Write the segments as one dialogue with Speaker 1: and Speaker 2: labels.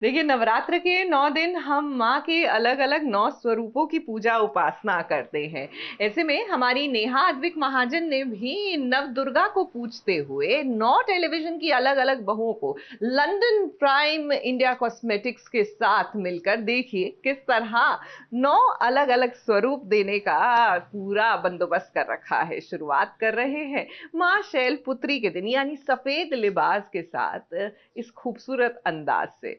Speaker 1: देखिए, नवरात्र के 9 दिन हम माँ के अलग-अलग 9 स्वरूपों की पूजा उपासना करते हैं। ऐसे में हमारी नेहा अद्विक महाजन ने भी नवदुर्गा को पूजते हुए 9 टेलीविज़न की अलग-अलग बहुओं को लंदन प्राइम इंडिया कॉस्मेटिक्स के साथ मिलकर देखिए किस तरह 9 अलग-अलग स्वरूप देने का पूरा बंदोबस्त कर रखा है। शुरुआत कर रहे हैं माँ शैलपुत्री के दिन यानी सफेद लिबास के साथ इस खूबसूरत अंदाज से।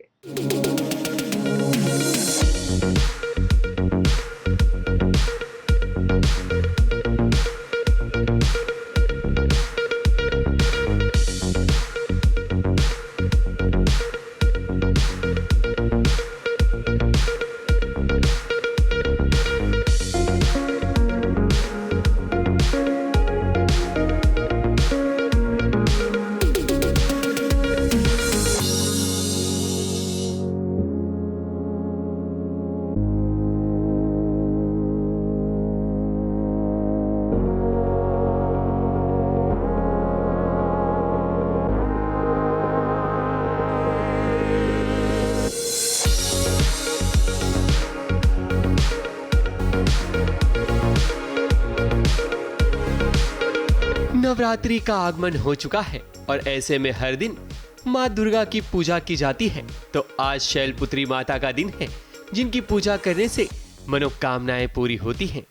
Speaker 2: नवरात्रि का आगमन हो चुका है और ऐसे में हर दिन माँ दुर्गा की पूजा की जाती है। तो आज शैलपुत्री माता का दिन है जिनकी पूजा करने से मनोकामनाएं पूरी होती हैं।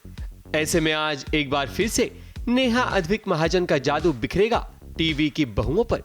Speaker 2: ऐसे में आज एक बार फिर से नेहा अद्विक महाजन का जादू बिखरेगा टीवी की बहुओं पर।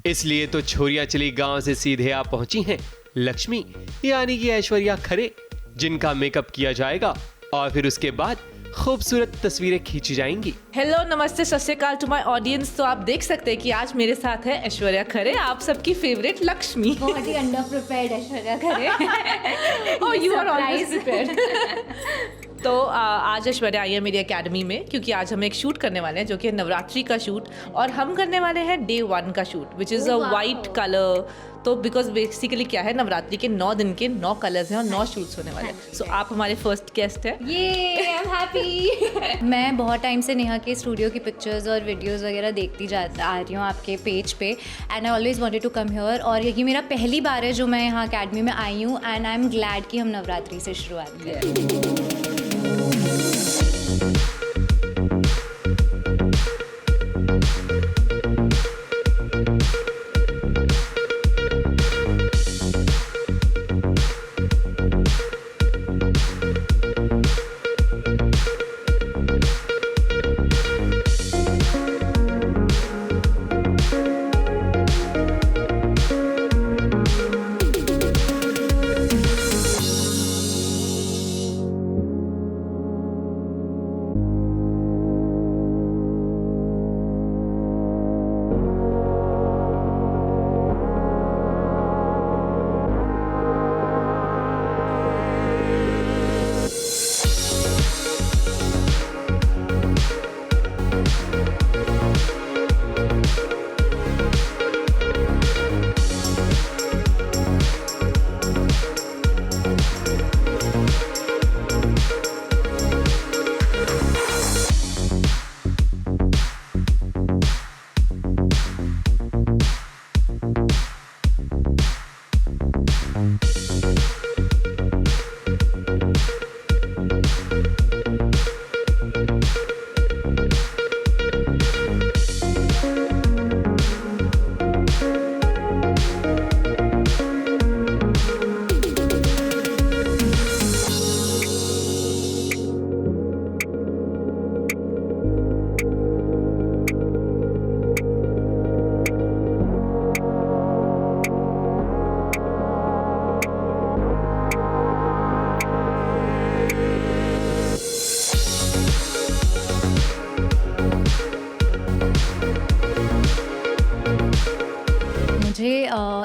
Speaker 2: इसलिए तो छोरियां चली गांव से सीधे आ पहुंची हैं लक्ष्मी यानी कि ऐश्वर्या खरे, जिनका मेकअप किया जाएगा और फिर उसके बाद खूबसूरत तस्वीरें खींची जाएंगी।
Speaker 3: हेलो, नमस्ते, सत श्री अकाल टू माय ऑडियंस। तो आप देख सकते हैं कि आज मेरे साथ है ऐश्वर्या खरे, आप सबकी फेवरेट लक्ष्मी।
Speaker 4: बहुत ही under prepared Aishwarya Khare.
Speaker 3: Oh, you are always prepared. तो आज ऐश्वर्या आई है मेरी एकेडमी में, क्योंकि आज हम एक शूट करने वाले हैं जो कि है नवरात्रि का शूट, और हम करने वाले हैं डे 1 का shoot which is a white colour. तो बिकॉज बेसिकली क्या है, नवरात्रि के 9 दिन के 9 कलर्स हैं और 9 शूट्स होने वाले हैं। सो आप हमारे फर्स्ट गेस्ट हैं।
Speaker 4: ये आई एम हैप्पी। मैं बहुत टाइम से नेहा के स्टूडियो की पिक्चर्स और वीडियोस वगैरह देखती आ रही हूँ आपके पेज पे, and I always wanted to come here. और ये मेरा पहली बार है जो मैं यहाँ अकेडमी में आई हूँ, एंड आई एम ग्लैड कि हम नवरात्रि से शुरुआत करें।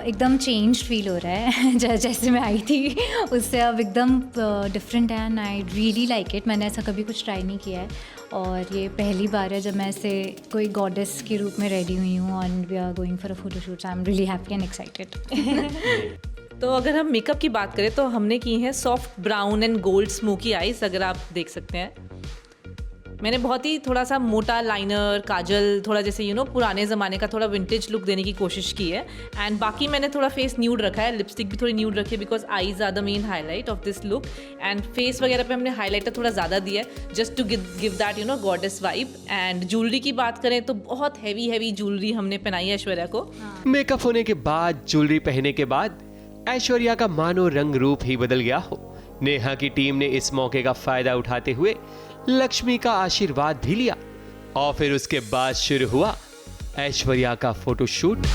Speaker 4: एकदम चेंज फील हो रहा है जैसे मैं आई थी उससे अब एकदम डिफरेंट है, and I really like it. मैंने ऐसा कभी कुछ ट्राई नहीं किया है और ये पहली बार है जब मैं ऐसे कोई गॉडेस के रूप में रेडी हुई हूँ, and we are going for a photoshoot. I am really happy and excited.
Speaker 3: तो अगर हम मेकअप की बात करें तो हमने की है soft brown and gold smoky eyes, अगर आप देख सकते हैं। मैंने बहुत ही थोड़ा सा मोटा लाइनर, काजल, थोड़ा जैसे पुराने ज़माने का थोड़ा विंटेज लुक देने की कोशिश की है। एंड बाकी मैंने थोड़ा फेस न्यूड रखा है, लिपस्टिक भी थोड़ी न्यूड रखी है because eyes are the main highlight of this look. And face वगैरह पे हमने हाईलाइटर थोड़ा ज़्यादा दिया है just to give that goddess vibe. And jewellery की बात करें तो बहुत हैवी ज्वेलरी हमने पहनाई है ऐश्वर्या को।
Speaker 2: मेकअप होने के बाद, ज्वेलरी पहनने के बाद ऐश्वर्या का मानो रंग रूप ही बदल गया हो। नेहा की टीम ने इस मौके का फायदा उठाते हुए लक्ष्मी का आशीर्वाद भी लिया और फिर उसके बाद शुरू हुआ ऐश्वर्या का फोटोशूट।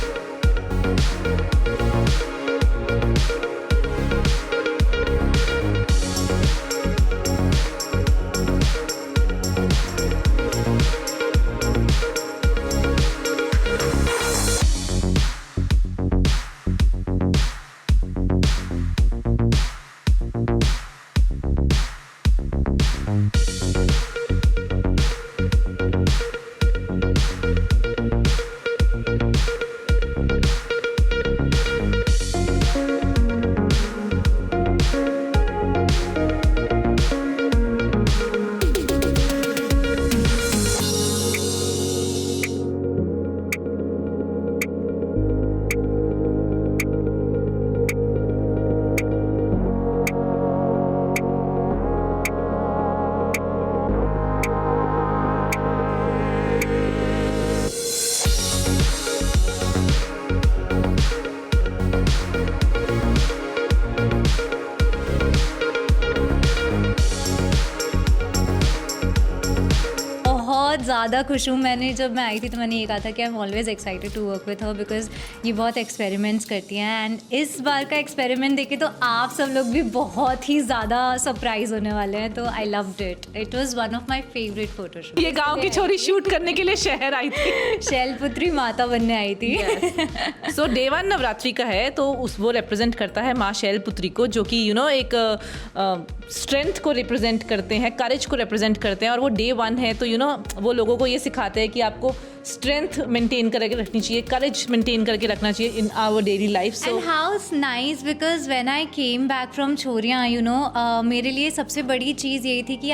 Speaker 4: ज़्यादा खुश हूँ। जब मैं आई थी तो मैंने ये कहा था कि I am always excited to work with her because ये बहुत एक्सपेरिमेंट्स करती हैं। एंड इस बार का एक्सपेरिमेंट देखे तो आप सब लोग भी बहुत ही ज़्यादा सरप्राइज होने वाले हैं। तो I loved it. It was one of my favourite photoshoot.
Speaker 3: ये गांव की छोरी शूट करने के लिए शहर आई थी,
Speaker 4: शैलपुत्री माता बनने आई थी।
Speaker 3: सो डे 1 नवरात्रि का है तो वो रिप्रेजेंट करता है माँ शैलपुत्री को, जो कि एक स्ट्रेंथ को रिप्रेजेंट करते हैं, करेज को रिप्रेजेंट करते हैं। और वो डे 1 है तो वो लोगों को ये सिखाते हैं कि आपको स्ट्रेंथ मेंटेन करके रखनी चाहिए, करेज मेंटेन करके रखना चाहिए in our daily life.
Speaker 4: And how nice because when I came back from छोरियाँ मेरे लिए सबसे बड़ी चीज़ यही थी कि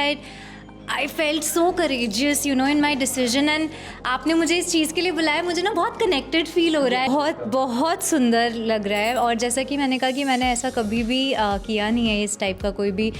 Speaker 4: I felt so courageous in my decision. And आपने मुझे इस चीज़ के लिए बुलाया, मुझे ना बहुत कनेक्टेड फील हो रहा है, बहुत बहुत सुंदर लग रहा है। और जैसा कि मैंने कहा कि मैंने ऐसा कभी भी किया नहीं है, इस टाइप का कोई भी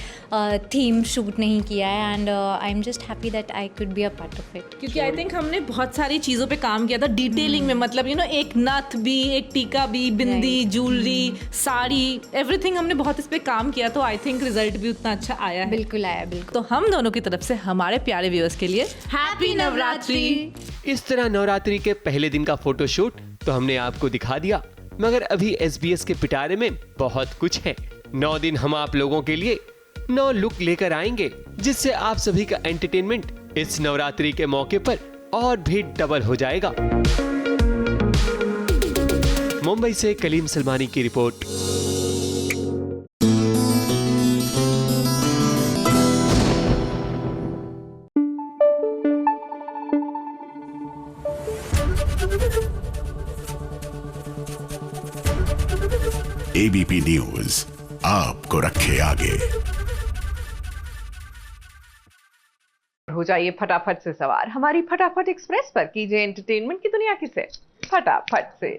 Speaker 4: थीम शूट नहीं किया है। And I am just happy that I could be a part of it.
Speaker 3: क्योंकि आई थिंक हमने बहुत सारी चीज़ों पे काम किया था डिटेलिंग में, मतलब एक नथ भी, एक टीका भी, बिंदी, ज्वेलरी, साड़ी, एवरीथिंग हमने बहुत इस पे काम किया। तो आई थिंक रिजल्ट भी उतना अच्छा आया है।
Speaker 4: बिल्कुल आया, बिल्कुल।
Speaker 3: तो हम दोनों की तरफ से हमारे प्यारे व्यूअर्स के लिए हैप्पी नवरात्रि।
Speaker 2: इस तरह नवरात्रि के पहले दिन का फोटोशूट तो हमने आपको दिखा दिया, मगर अभी SBS के पिटारे में बहुत कुछ है। 9 दिन हम आप लोगों के लिए 9 लुक लेकर आएंगे, जिससे आप सभी का एंटरटेनमेंट इस नवरात्रि के मौके पर और भी डबल हो जाएगा। मुंबई से कलीम सलमानी की रिपोर्ट।
Speaker 5: ABP न्यूज आपको रखे आगे।
Speaker 1: हो जाइए फटाफट से सवार हमारी फटाफट एक्सप्रेस पर, कीजिए एंटरटेनमेंट की दुनिया की सैर फटाफट से।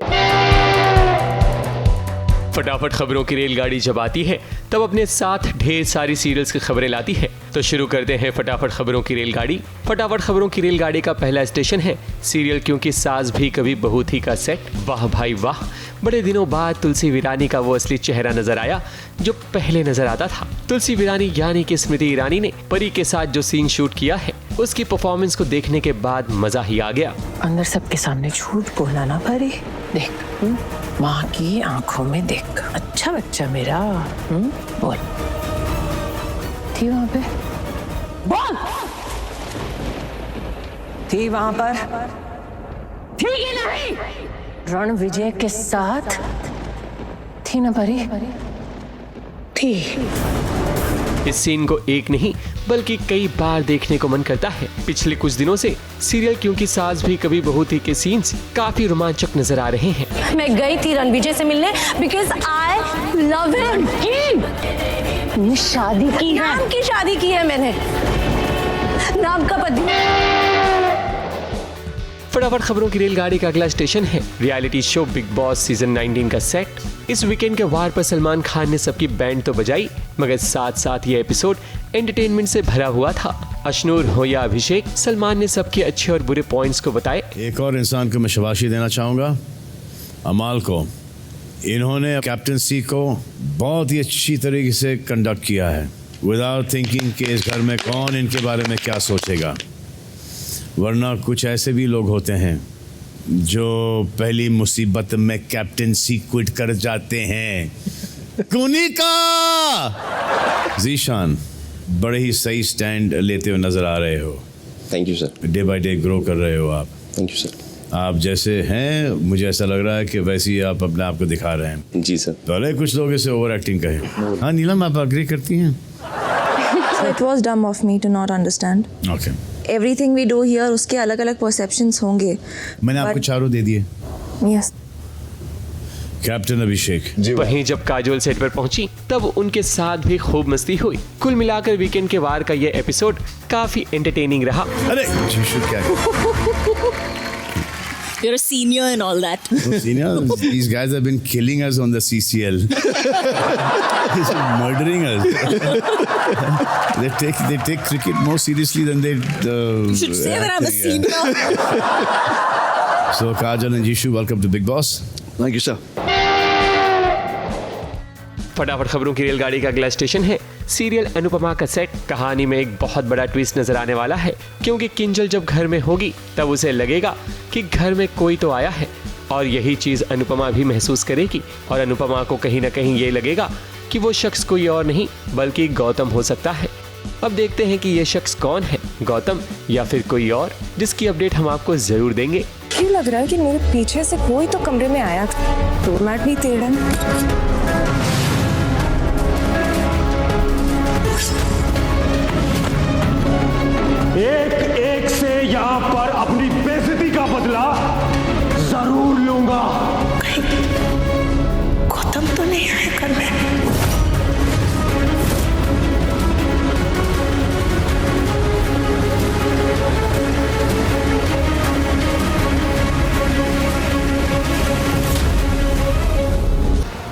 Speaker 2: फटाफट खबरों की रेलगाड़ी जब आती है तब अपने साथ ढेर सारी सीरियल्स की खबरें लाती है। तो शुरू करते हैं फटाफट खबरों की रेलगाड़ी। फटाफट खबरों की रेलगाड़ी का पहला स्टेशन है सीरियल क्योंकि सास भी कभी बहू थी का सेट। वाह भाई वाह, बड़े दिनों बाद तुलसी वीरानी का वो असली चेहरा नजर आया जो पहले नजर आता था। तुलसी वीरानी यानी कि स्मृति ईरानी ने परी के साथ जो सीन शूट किया है, उसकी परफॉर्मेंस को देखने के बाद मजा ही आ गया।
Speaker 6: अंदर सबके सामने झूठ बोलना ना परी। देख, माँ की आंखों में देख, अच्छा बच्चा मेरा। बोल, थी वहां पे? बोल, थी वहां पर? थी कि नहीं? रणविजय के साथ थी ना परी? थी।
Speaker 2: इस सीन को एक नहीं बल्कि कई बार देखने को मन करता है। पिछले कुछ दिनों से सीरियल क्योंकि सास भी कभी बहू थी के सीन्स काफी रोमांचक नजर आ रहे हैं।
Speaker 6: मैं गई थी रणविजय से मिलने बिकॉज आई लव हिम। शादी की है, नाम की शादी की है मैंने,
Speaker 7: नाम का पति।
Speaker 2: फटाफट खबरों की रेलगाड़ी का अगला स्टेशन है reality show big boss season 19 का सेट। इस वीकेंड के वार पर सलमान खान ने सबकी बैंड तो बजाई, मगर साथ साथ ये एपिसोड एंटरटेनमेंट से भरा हुआ था। अशनूर हो या अभिषेक, सलमान ने सबके अच्छे और बुरे पॉइंट्स को बताए।
Speaker 8: एक और इंसान को मैं शाबाशी देना चाहूँगा, अमाल को। इन्होंने कैप्टनसी को बहुत ही अच्छी तरीके से कंडक्ट किया है, विदाउट थिंकिंग कि इस घर में कौन इनके बारे में क्या सोचेगा। वरना कुछ ऐसे भी लोग होते हैं जो पहली मुसीबत में कैप्टनसी क्विट कर जाते हैं। कुनिका जीशान, बड़े ही सही स्टैंड लेते हुए नजर आ रहे हो।
Speaker 9: Thank you sir.
Speaker 8: Day by day grow कर रहे हो आप।
Speaker 9: Thank you sir.
Speaker 8: आप जैसे हैं मुझे ऐसा लग रहा है कि वैसे ही आप अपने आप को दिखा रहे हैं।
Speaker 9: जी सर।
Speaker 8: पहले कुछ लोग इसे ओवर एक्टिंग कहें। हाँ नीलम, आप अग्री करती हैं?
Speaker 10: So it was dumb of me to not understand.
Speaker 8: Okay.
Speaker 10: Everything we do here, उसके अलग अलग perceptions होंगे.
Speaker 8: मैंने आपको चारों दे दिए।
Speaker 10: Yes.
Speaker 8: कैप्टन अभिषेक।
Speaker 2: वहीं जब काजोल सेट पर पहुंची तब उनके साथ भी खूब मस्ती हुई। कुल मिलाकर वीकेंड के वार का ये एपिसोड काफी एंटरटेनिंग रहा।
Speaker 8: अरे जीशु क्या
Speaker 7: You're a senior and all that.
Speaker 8: No, senior, these guys have been killing us on the CCL. They're murdering us. they take cricket more seriously than they.
Speaker 7: You should say that I'm a senior.
Speaker 8: So Kajal and Jishu, welcome to Big Boss.
Speaker 9: Thank you sir.
Speaker 2: फटाफट खबरों की रेलगाड़ी का अगला station है serial Anupama का set. कहानी में एक बहुत बड़ा ट्विस्ट नजर आने वाला है, क्योंकि किंजल जब घर में होगी तब उसे लगेगा कि घर में कोई तो आया है, और यही चीज अनुपमा भी महसूस करेगी। और अनुपमा को कहीं ना कहीं ये लगेगा कि वो शख्स कोई और नहीं बल्कि गौतम हो सकता है। अब देखते हैं कि ये शख्स कौन है, गौतम या फिर कोई और, जिसकी अपडेट हम आपको जरूर देंगे।
Speaker 10: क्यों लग रहा है कि मेरे पीछे से कोई तो कमरे में आया था। डोरमैट भी टेढ़ा।
Speaker 11: एक से यहाँ पर अपनी बेइज्जती का बदला जरूर लूंगा।
Speaker 6: गौतम तो नहीं आया घर में।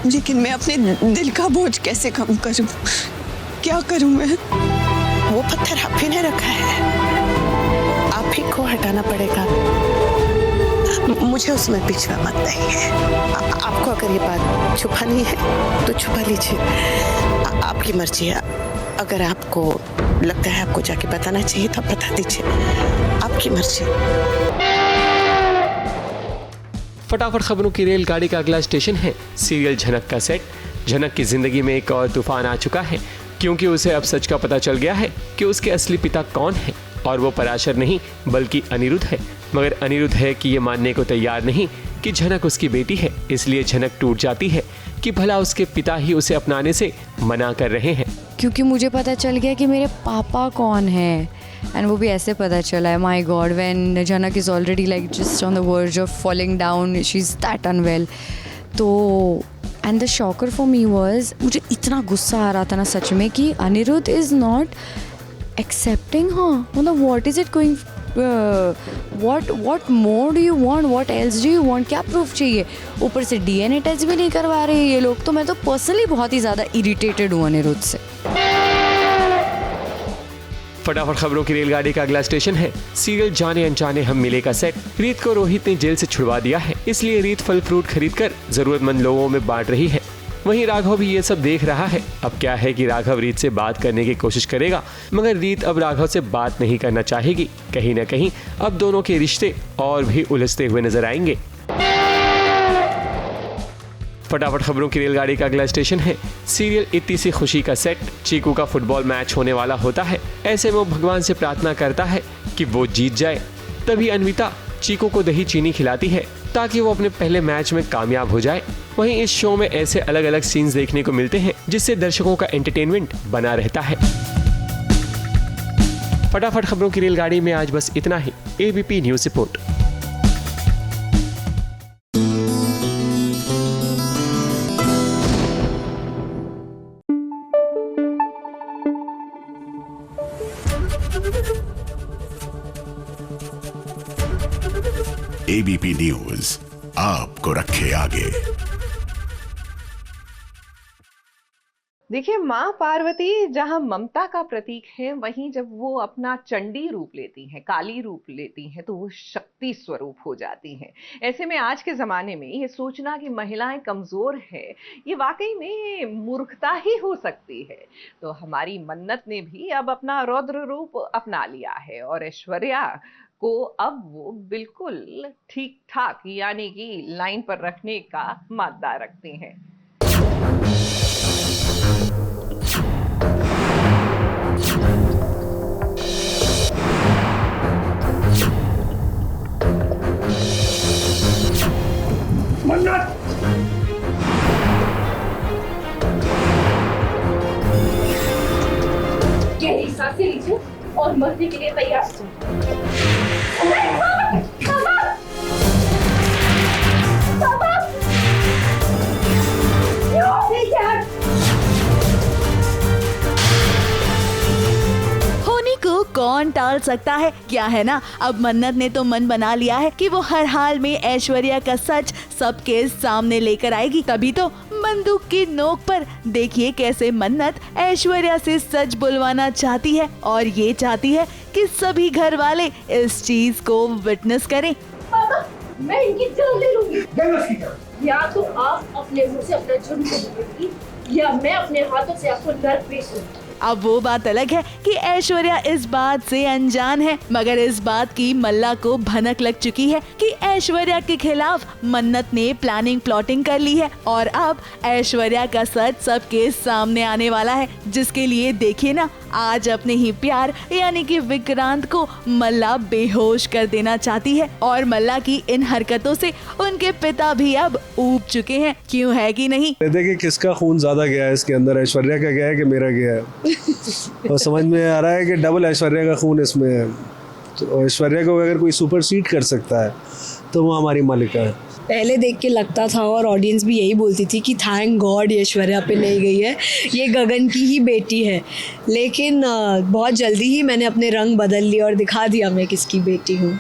Speaker 12: लेकिन मैं अपने दिल का बोझ कैसे कम करूं? क्या करूं मैं?
Speaker 6: वो पत्थर आप ही ने रखा है, आप ही को हटाना पड़ेगा। मुझे उसमें पिछड़ा मत नहीं है। आपको अगर ये बात छुपानी है तो छुपा लीजिए, आपकी मर्जी है। अगर आपको लगता है आपको जाके बताना चाहिए तो आप बता दीजिए, आपकी मर्जी।
Speaker 2: फटाफट खबरों की रेलगाड़ी का अगला स्टेशन है सीरियल झनक का सेट। झनक की जिंदगी में एक और तूफान आ चुका है, क्योंकि उसे अब सच का पता चल गया है कि उसके असली पिता कौन है, और वो पराशर नहीं बल्कि अनिरुद्ध है। मगर अनिरुद्ध है कि ये मानने को तैयार नहीं कि झनक उसकी बेटी है। इसलिए झनक टूट जाती है कि भला उसके पिता ही उसे अपनाने से मना कर रहे हैं।
Speaker 13: क्योंकि मुझे पता चल गया कि मेरे पापा कौन है, एंड वो भी ऐसे पता चला है। My god, when Jhanak is already like just on the verge of falling down, she is that unwell. तो and the shocker for me was, मुझे इतना गुस्सा आ रहा था ना सच में कि अनिरुद्ध इज़ नॉट एक्सेप्टिंग हर। मतलब what is it going, what more do you want, what else do you want, क्या प्रूफ चाहिए? ऊपर से DNA टेस्ट भी नहीं करवा रहे ये लोग। तो मैं तो पर्सनली बहुत ही ज़्यादा इरिटेटेड हूँ अनिरुद्ध से।
Speaker 2: फटाफट खबरों की रेलगाड़ी का अगला स्टेशन है सीरियल जाने अनजाने हम मिले का सेट। रीत को रोहित ने जेल से छुड़वा दिया है, इसलिए रीत फल फ्रूट खरीद कर जरूरतमंद लोगों में बांट रही है। वहीं राघव भी ये सब देख रहा है। अब क्या है कि राघव रीत से बात करने की कोशिश करेगा, मगर रीत अब राघव से बात नहीं करना चाहेगी। कहीं ना कहीं अब दोनों के रिश्ते और भी उलझते हुए नजर आएंगे। फटाफट खबरों की रेलगाड़ी का अगला स्टेशन है सीरियल इतनी सी खुशी का सेट। चीकू का फुटबॉल मैच होने वाला होता है। ऐसे में वो भगवान से प्रार्थना करता है कि वो जीत जाए। तभी अन्विता चीकू को दही चीनी खिलाती है ताकि वो अपने पहले मैच में कामयाब हो जाए। वहीं इस शो में ऐसे अलग अलग सीन्स देखने को मिलते हैं जिससे दर्शकों का एंटरटेनमेंट बना रहता है। फटाफट खबरों की रेलगाड़ी में आज बस इतना ही। ABP news report.
Speaker 5: ABP news आपको रखे आगे।
Speaker 1: देखिए, माँ पार्वती जहाँ ममता का प्रतीक है, वहीं जब वो अपना चंडी रूप लेती हैं, काली रूप लेती हैं, तो वो शक्ति स्वरूप हो जाती हैं। ऐसे में आज के ज़माने में ये सोचना कि महिलाएं कमज़ोर है, ये वाकई में मूर्खता ही हो सकती है। तो हमारी मन्नत ने भी अब अपना रौद्र रूप अपना लिया है और ऐश्वर्या को अब वो बिल्कुल ठीक ठाक यानी कि लाइन पर रखने का मादा रखती हैं।
Speaker 11: मन्नत,
Speaker 14: गहरी सांसें लीजिए और मरने के लिए तैयार
Speaker 15: होनी को कौन टाल सकता है, क्या है ना। अब मन्नत ने तो मन बना लिया है कि वो हर हाल में ऐश्वर्या का सच सबके सामने लेकर आएगी। तभी तो बंदूक की नोक पर देखिए कैसे मन्नत ऐश्वर्या से सच बुलवाना चाहती है और ये चाहती है कि सभी घर वाले इस चीज को विटनेस करें।
Speaker 14: पापा, मैं इनकी जान ले लूंगी। या तो आप अपने मुंह से अपना जुर्म कबूलेंगी या मैं अपने हाथों से आपको नर्क पेश करूंगी।
Speaker 15: अब वो बात अलग है कि ऐश्वर्या इस बात से अनजान है, मगर इस बात की मल्ला को भनक लग चुकी है कि ऐश्वर्या के खिलाफ मन्नत ने प्लानिंग प्लॉटिंग कर ली है और अब ऐश्वर्या का सच सबके सामने आने वाला है, जिसके लिए देखिए ना आज अपने ही प्यार यानी कि विक्रांत को मल्ला बेहोश कर देना चाहती है और मल्ला की इन हरकतों से उनके पिता भी अब ऊब चुके हैं। क्यों है कि नहीं?
Speaker 9: देखिए किसका खून ज्यादा गया है इसके अंदर, ऐश्वर्या का गया है कि मेरा गया है। और समझ में आ रहा है कि डबल ऐश्वर्या का खून इसमें है। तो ऐश्वर्या को अगर कोई सुपरसीड कर सकता है तो वो हमारी मालिका है।
Speaker 7: पहले देख के लगता था और ऑडियंस भी यही बोलती थी कि थैंक गॉड ऐश्वर्या पे नहीं गई है, ये गगन की ही बेटी है। लेकिन बहुत जल्दी ही मैंने अपने रंग बदल लिए और दिखा दिया मैं किसकी बेटी हूँ।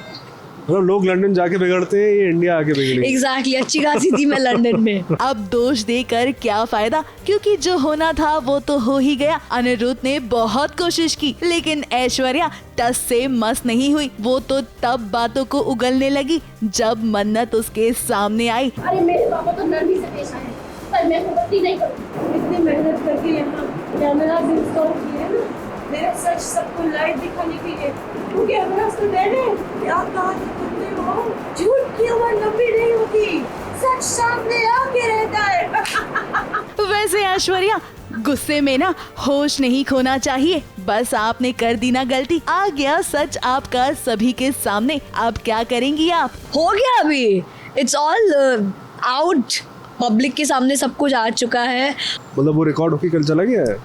Speaker 9: मतलब लोग लंदन जाके बिगड़ते हैं, ये इंडिया आके बिगड़ी।
Speaker 7: एग्जैक्टली, अच्छी खासी थी मैं लंदन में।
Speaker 15: अब दोष देकर क्या फायदा, क्योंकि जो होना था वो तो हो ही गया। अनिरुद्ध ने बहुत कोशिश की लेकिन ऐश्वर्या टस से मस नहीं हुई। वो तो तब बातों को उगलने लगी जब मन्नत उसके सामने आई।
Speaker 14: अरे मेरे पापा तो नरमी से पेश आए, पर मैं गलती नहीं करूँगी। इतनी मेहनत करके यहाँ कैमरा से इंस्टॉल किए हैं ना, मेरा सच सबको लाइव दिखाने के लिए, क्योंकि हमारा तो डर है। क्या कहा तुमने हो, झूठ की उम्र लंबी नहीं होती, सच सामने आके रहता है।
Speaker 15: वैसे ऐश्वर्या गुस्से में ना होश नहीं खोना चाहिए। बस आपने कर दी ना गलती, आ गया सच आपका सभी के सामने। अब क्या करेंगी आप?
Speaker 7: हो गया अभी, इट्स ऑल आउट, पब्लिक के सामने सब कुछ आ चुका है।
Speaker 9: मतलब वो रिकॉर्ड होके कल चला गया है।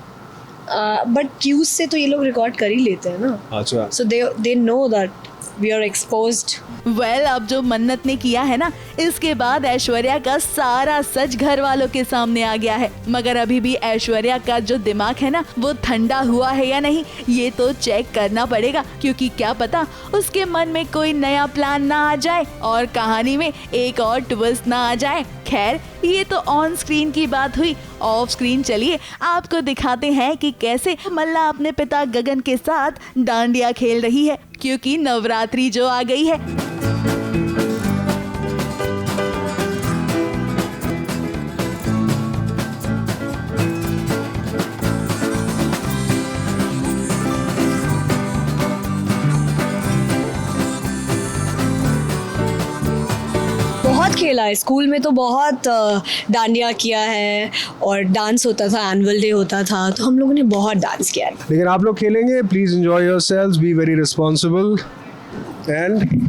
Speaker 7: बट क्यूज से तो ये लोग रिकॉर्ड कर ही लेते हैं ना।
Speaker 9: अच्छा।
Speaker 7: So they know that we are exposed.
Speaker 15: Well, अब जो मन्नत ने किया है ना, इसके बाद ऐश्वर्या का सारा सच घर वालों के सामने आ गया है। मगर अभी भी ऐश्वर्या का जो दिमाग है ना, वो ठंडा हुआ है या नहीं, ये तो चेक करना पड़ेगा, क्योंकि क्या पता उसके मन में कोई नया प्लान ना आ जाए और कहानी में एक और ट्विस्ट ना आ जाए। खैर, ये तो ऑन स्क्रीन की बात हुई। ऑफ स्क्रीन चलिए आपको दिखाते हैं कि कैसे मल्ला अपने पिता गगन के साथ डांडिया खेल रही है, क्योंकि नवरात्रि जो आ गई है।
Speaker 7: बहुत खेला है, स्कूल में तो बहुत डांडिया किया है और डांस होता था, एनुअल डे होता था, तो हम लोगों ने बहुत डांस किया है।
Speaker 9: लेकिन आप लोग खेलेंगे, please enjoy yourselves, be very responsible and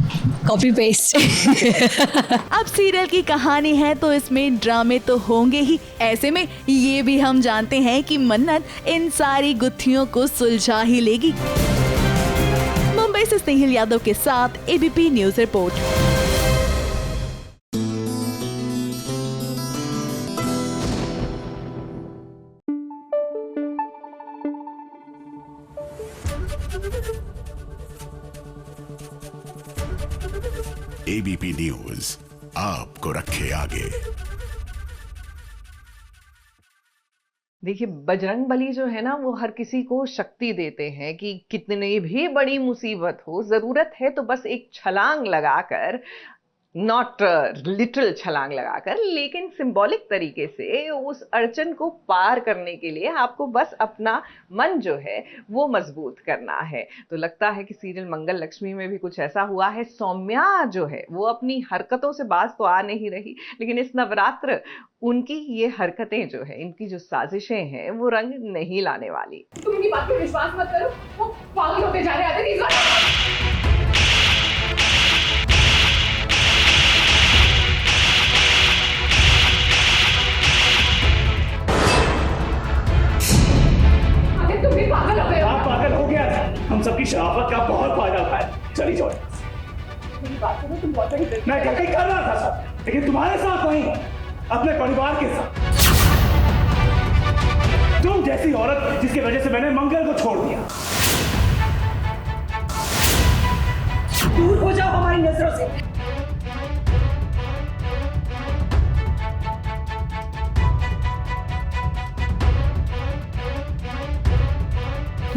Speaker 7: copy paste.
Speaker 15: अब सीरियल की कहानी है तो इसमें ड्रामे तो होंगे ही। ऐसे में ये भी हम जानते हैं कि मन्नत इन सारी गुत्थियों को सुलझा ही लेगी। मुंबई से स्नेहिल यादव के साथ ABP news report.
Speaker 5: ABP news आपको रखे आगे।
Speaker 1: देखिए, बजरंगबली जो है ना, वो हर किसी को शक्ति देते हैं कि कितनी भी बड़ी मुसीबत हो, जरूरत है तो बस एक छलांग लगाकर, नॉट लिटिल छलांग लगाकर, लेकिन सिंबॉलिक तरीके से उस अड़चन को पार करने के लिए आपको बस अपना मन जो है वो मजबूत करना है। तो लगता है कि सीरियल मंगल लक्ष्मी में भी कुछ ऐसा हुआ है। सौम्या जो है वो अपनी हरकतों से बाज तो आ नहीं रही, लेकिन इस नवरात्र उनकी ये हरकतें जो है, इनकी जो साजिशें हैं, वो रंग नहीं लाने वाली।
Speaker 14: तुम इनकी बात पे विश्वास मत करो, वो पागल होते जा रहे हैं। तुम भी पागल हो गए हो।
Speaker 11: आप पागल हो गया, हम सबकी शराफत का बहुत फायदा उठाया। चली जाओ।
Speaker 14: मेरी बात सुनो, तुम बहुत बड़ी गलती
Speaker 11: मैं गलती कर रहा था सब, लेकिन तुम्हारे साथ नहीं, अपने परिवार के साथ। तुम जैसी औरत जिसकी वजह से मैंने मंगल को छोड़ दिया।
Speaker 14: दूर हो जाओ हमारी नजरों से।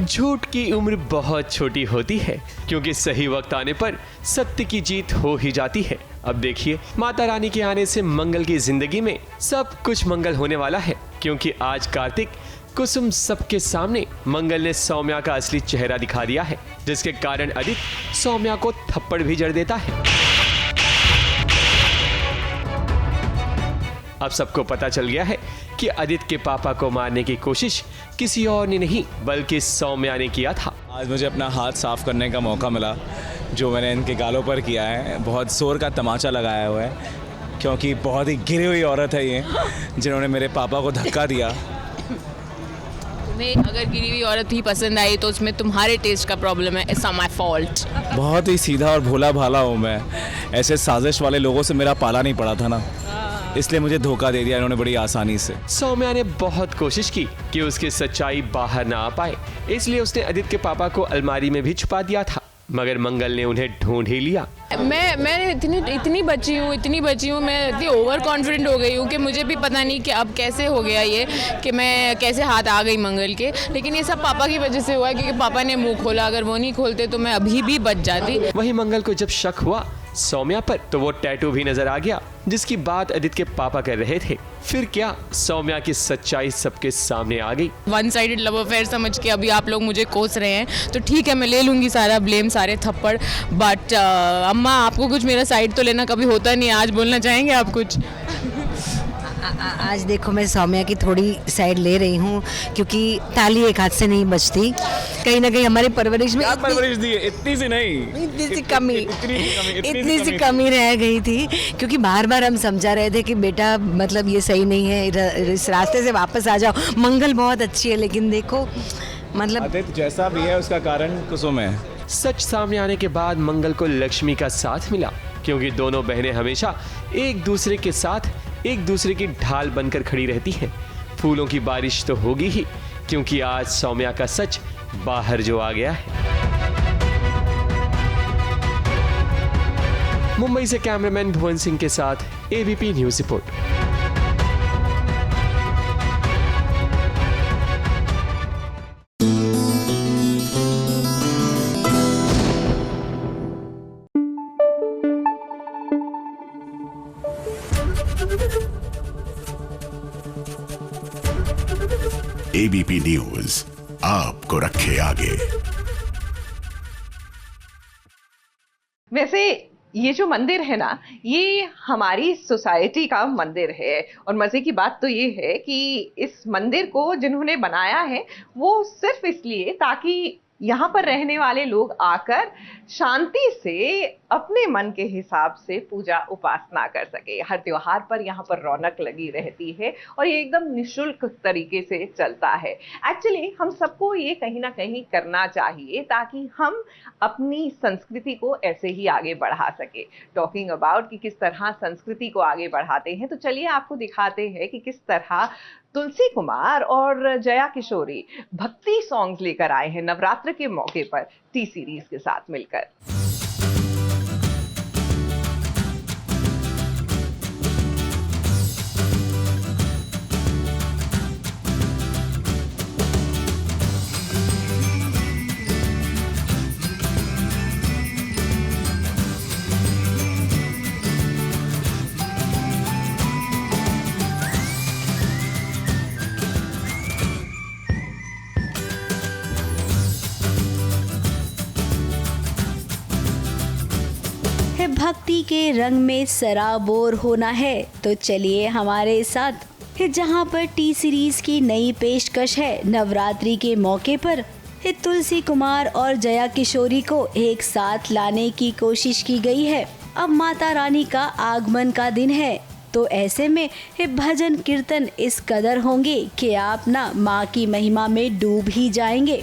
Speaker 2: झूठ की उम्र बहुत छोटी होती है, क्योंकि सही वक्त आने पर सत्य की जीत हो ही जाती है। अब देखिए, माता रानी के आने से मंगल की जिंदगी में सब कुछ मंगल होने वाला है, क्योंकि आज कार्तिक कुसुम सबके सामने मंगल ने सौम्या का असली चेहरा दिखा दिया है, जिसके कारण आदित्य सौम्या को थप्पड़ भी जड़ देता है। अब सबको पता चल गया है कि आदित्य के पापा को मारने की कोशिश किसी और ने नहीं बल्कि सौम्या ने किया था।
Speaker 16: आज मुझे अपना हाथ साफ करने का मौका मिला, जो मैंने इनके गालों पर किया है। बहुत जोर का तमाचा लगाया हुआ है, क्योंकि बहुत ही गिरी हुई औरत है ये, जिन्होंने मेरे पापा को धक्का दिया।
Speaker 17: तुम्हें अगर गिरी हुई औरत ही पसंद आई तो उसमें तुम्हारे टेस्ट का प्रॉब्लम है, इट्स नॉट माय फॉल्ट।
Speaker 16: बहुत ही सीधा और भोला भाला हूँ मैं, ऐसे साजिश वाले लोगों से मेरा पाला नहीं पड़ा था ना, इसलिए मुझे धोखा दे दिया इन्होंने बड़ी आसानी से।
Speaker 2: सौम्या ने बहुत कोशिश की कि उसकी सच्चाई बाहर ना आ पाए, इसलिए उसने आदित्य के पापा को अलमारी में भी छुपा दिया था, मगर मंगल ने उन्हें ढूंढ ही लिया।
Speaker 17: मैं इतनी बची हूँ, मैं इतनी ओवर कॉन्फिडेंट हो गई हूँ कि मुझे भी पता नहीं कि अब कैसे हो गया ये, कि मैं कैसे हाथ आ गई मंगल के। लेकिन ये सब पापा की वजह से हुआ है, क्योंकि पापा ने मुंह खोला। अगर वो नहीं खोलते तो मैं अभी भी बच जाती।
Speaker 2: वहीं मंगल को जब शक हुआ सौम्या पर, तो वो टैटू भी नजर आ गया जिसकी बात आदित्य के पापा कर रहे थे। फिर क्या, सौम्या की सच्चाई सबके सामने आ गई।
Speaker 17: वन साइडेड लव अफेयर समझ के अभी आप लोग मुझे कोस रहे हैं, तो ठीक है, मैं ले लूंगी सारा ब्लेम, सारे थप्पड़। बट अम्मा, आपको कुछ मेरा साइड तो लेना कभी होता नहीं है। आज बोलना चाहेंगे आप कुछ?
Speaker 18: आज देखो, मैं सौम्या की थोड़ी साइड ले रही हूँ, क्योंकि ताली एक हाथ से नहीं बजती। कहीं ना कहीं हमारी परवरिश में
Speaker 16: परवरिश दी है, इतनी सी नहीं,
Speaker 18: इतनी सी कमी रह गई थी, क्योंकि बार बार हम समझा रहे थे कि बेटा मतलब ये सही नहीं है, इस रास्ते से वापस आ जाओ। मंगल बहुत अच्छी है, लेकिन देखो मतलब
Speaker 16: आदित्य जैसा भी है उसका कारण कुसुम है।
Speaker 2: सच सामने आने के बाद मंगल को लक्ष्मी का साथ मिला, क्योंकि दोनों बहनें हमेशा एक दूसरे के साथ एक दूसरे की ढाल बनकर खड़ी रहती हैं। फूलों की बारिश तो होगी ही, क्योंकि आज सौम्या का सच बाहर जो आ गया है। मुंबई से कैमरामैन भुवन सिंह के साथ ABP news report.
Speaker 5: ABP news आपको रखे आगे।
Speaker 1: वैसे ये जो मंदिर है ना, ये हमारी सोसाइटी का मंदिर है, और मजे की बात तो ये है कि इस मंदिर को जिन्होंने बनाया है वो सिर्फ इसलिए ताकि यहाँ पर रहने वाले लोग आकर शांति से अपने मन के हिसाब से पूजा उपासना कर सके। हर त्योहार पर यहाँ पर रौनक लगी रहती है और ये एकदम निशुल्क तरीके से चलता है। एक्चुअली हम सबको ये कहीं ना कहीं करना चाहिए ताकि हम अपनी संस्कृति को ऐसे ही आगे बढ़ा सके। टॉकिंग अबाउट कि किस तरह संस्कृति को आगे बढ़ाते हैं, तो चलिए आपको दिखाते हैं कि किस तरह तुलसी कुमार और जया किशोरी भक्ति सॉन्ग्स लेकर आए हैं नवरात्र के मौके पर टी सीरीज के साथ मिलकर।
Speaker 15: भक्ति के रंग में सराबोर होना है तो चलिए हमारे साथ, जहां पर टी सीरीज की नई पेशकश है। नवरात्रि के मौके पर तुलसी कुमार और जया किशोरी को एक साथ लाने की कोशिश की गई है। अब माता रानी का आगमन का दिन है, तो ऐसे में भजन कीर्तन इस कदर होंगे कि आप ना माँ की महिमा में डूब ही जाएंगे।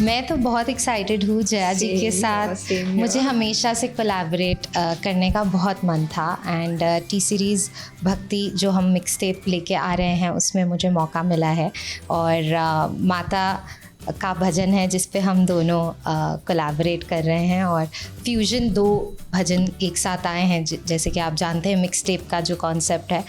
Speaker 19: मैं तो बहुत एक्साइटेड हूँ जया जी के साथ। मुझे हमेशा से कोलैबोरेट करने का बहुत मन था एंड टी सीरीज़ भक्ति जो हम मिक्स टेप लेके आ रहे हैं उसमें मुझे मौका मिला है और माता का भजन है जिस पे हम दोनों कोलैबोरेट कर रहे हैं और फ्यूजन 2 भजन एक साथ आए हैं। जैसे कि आप जानते हैं मिक्स टेप का जो कॉन्सेप्ट है।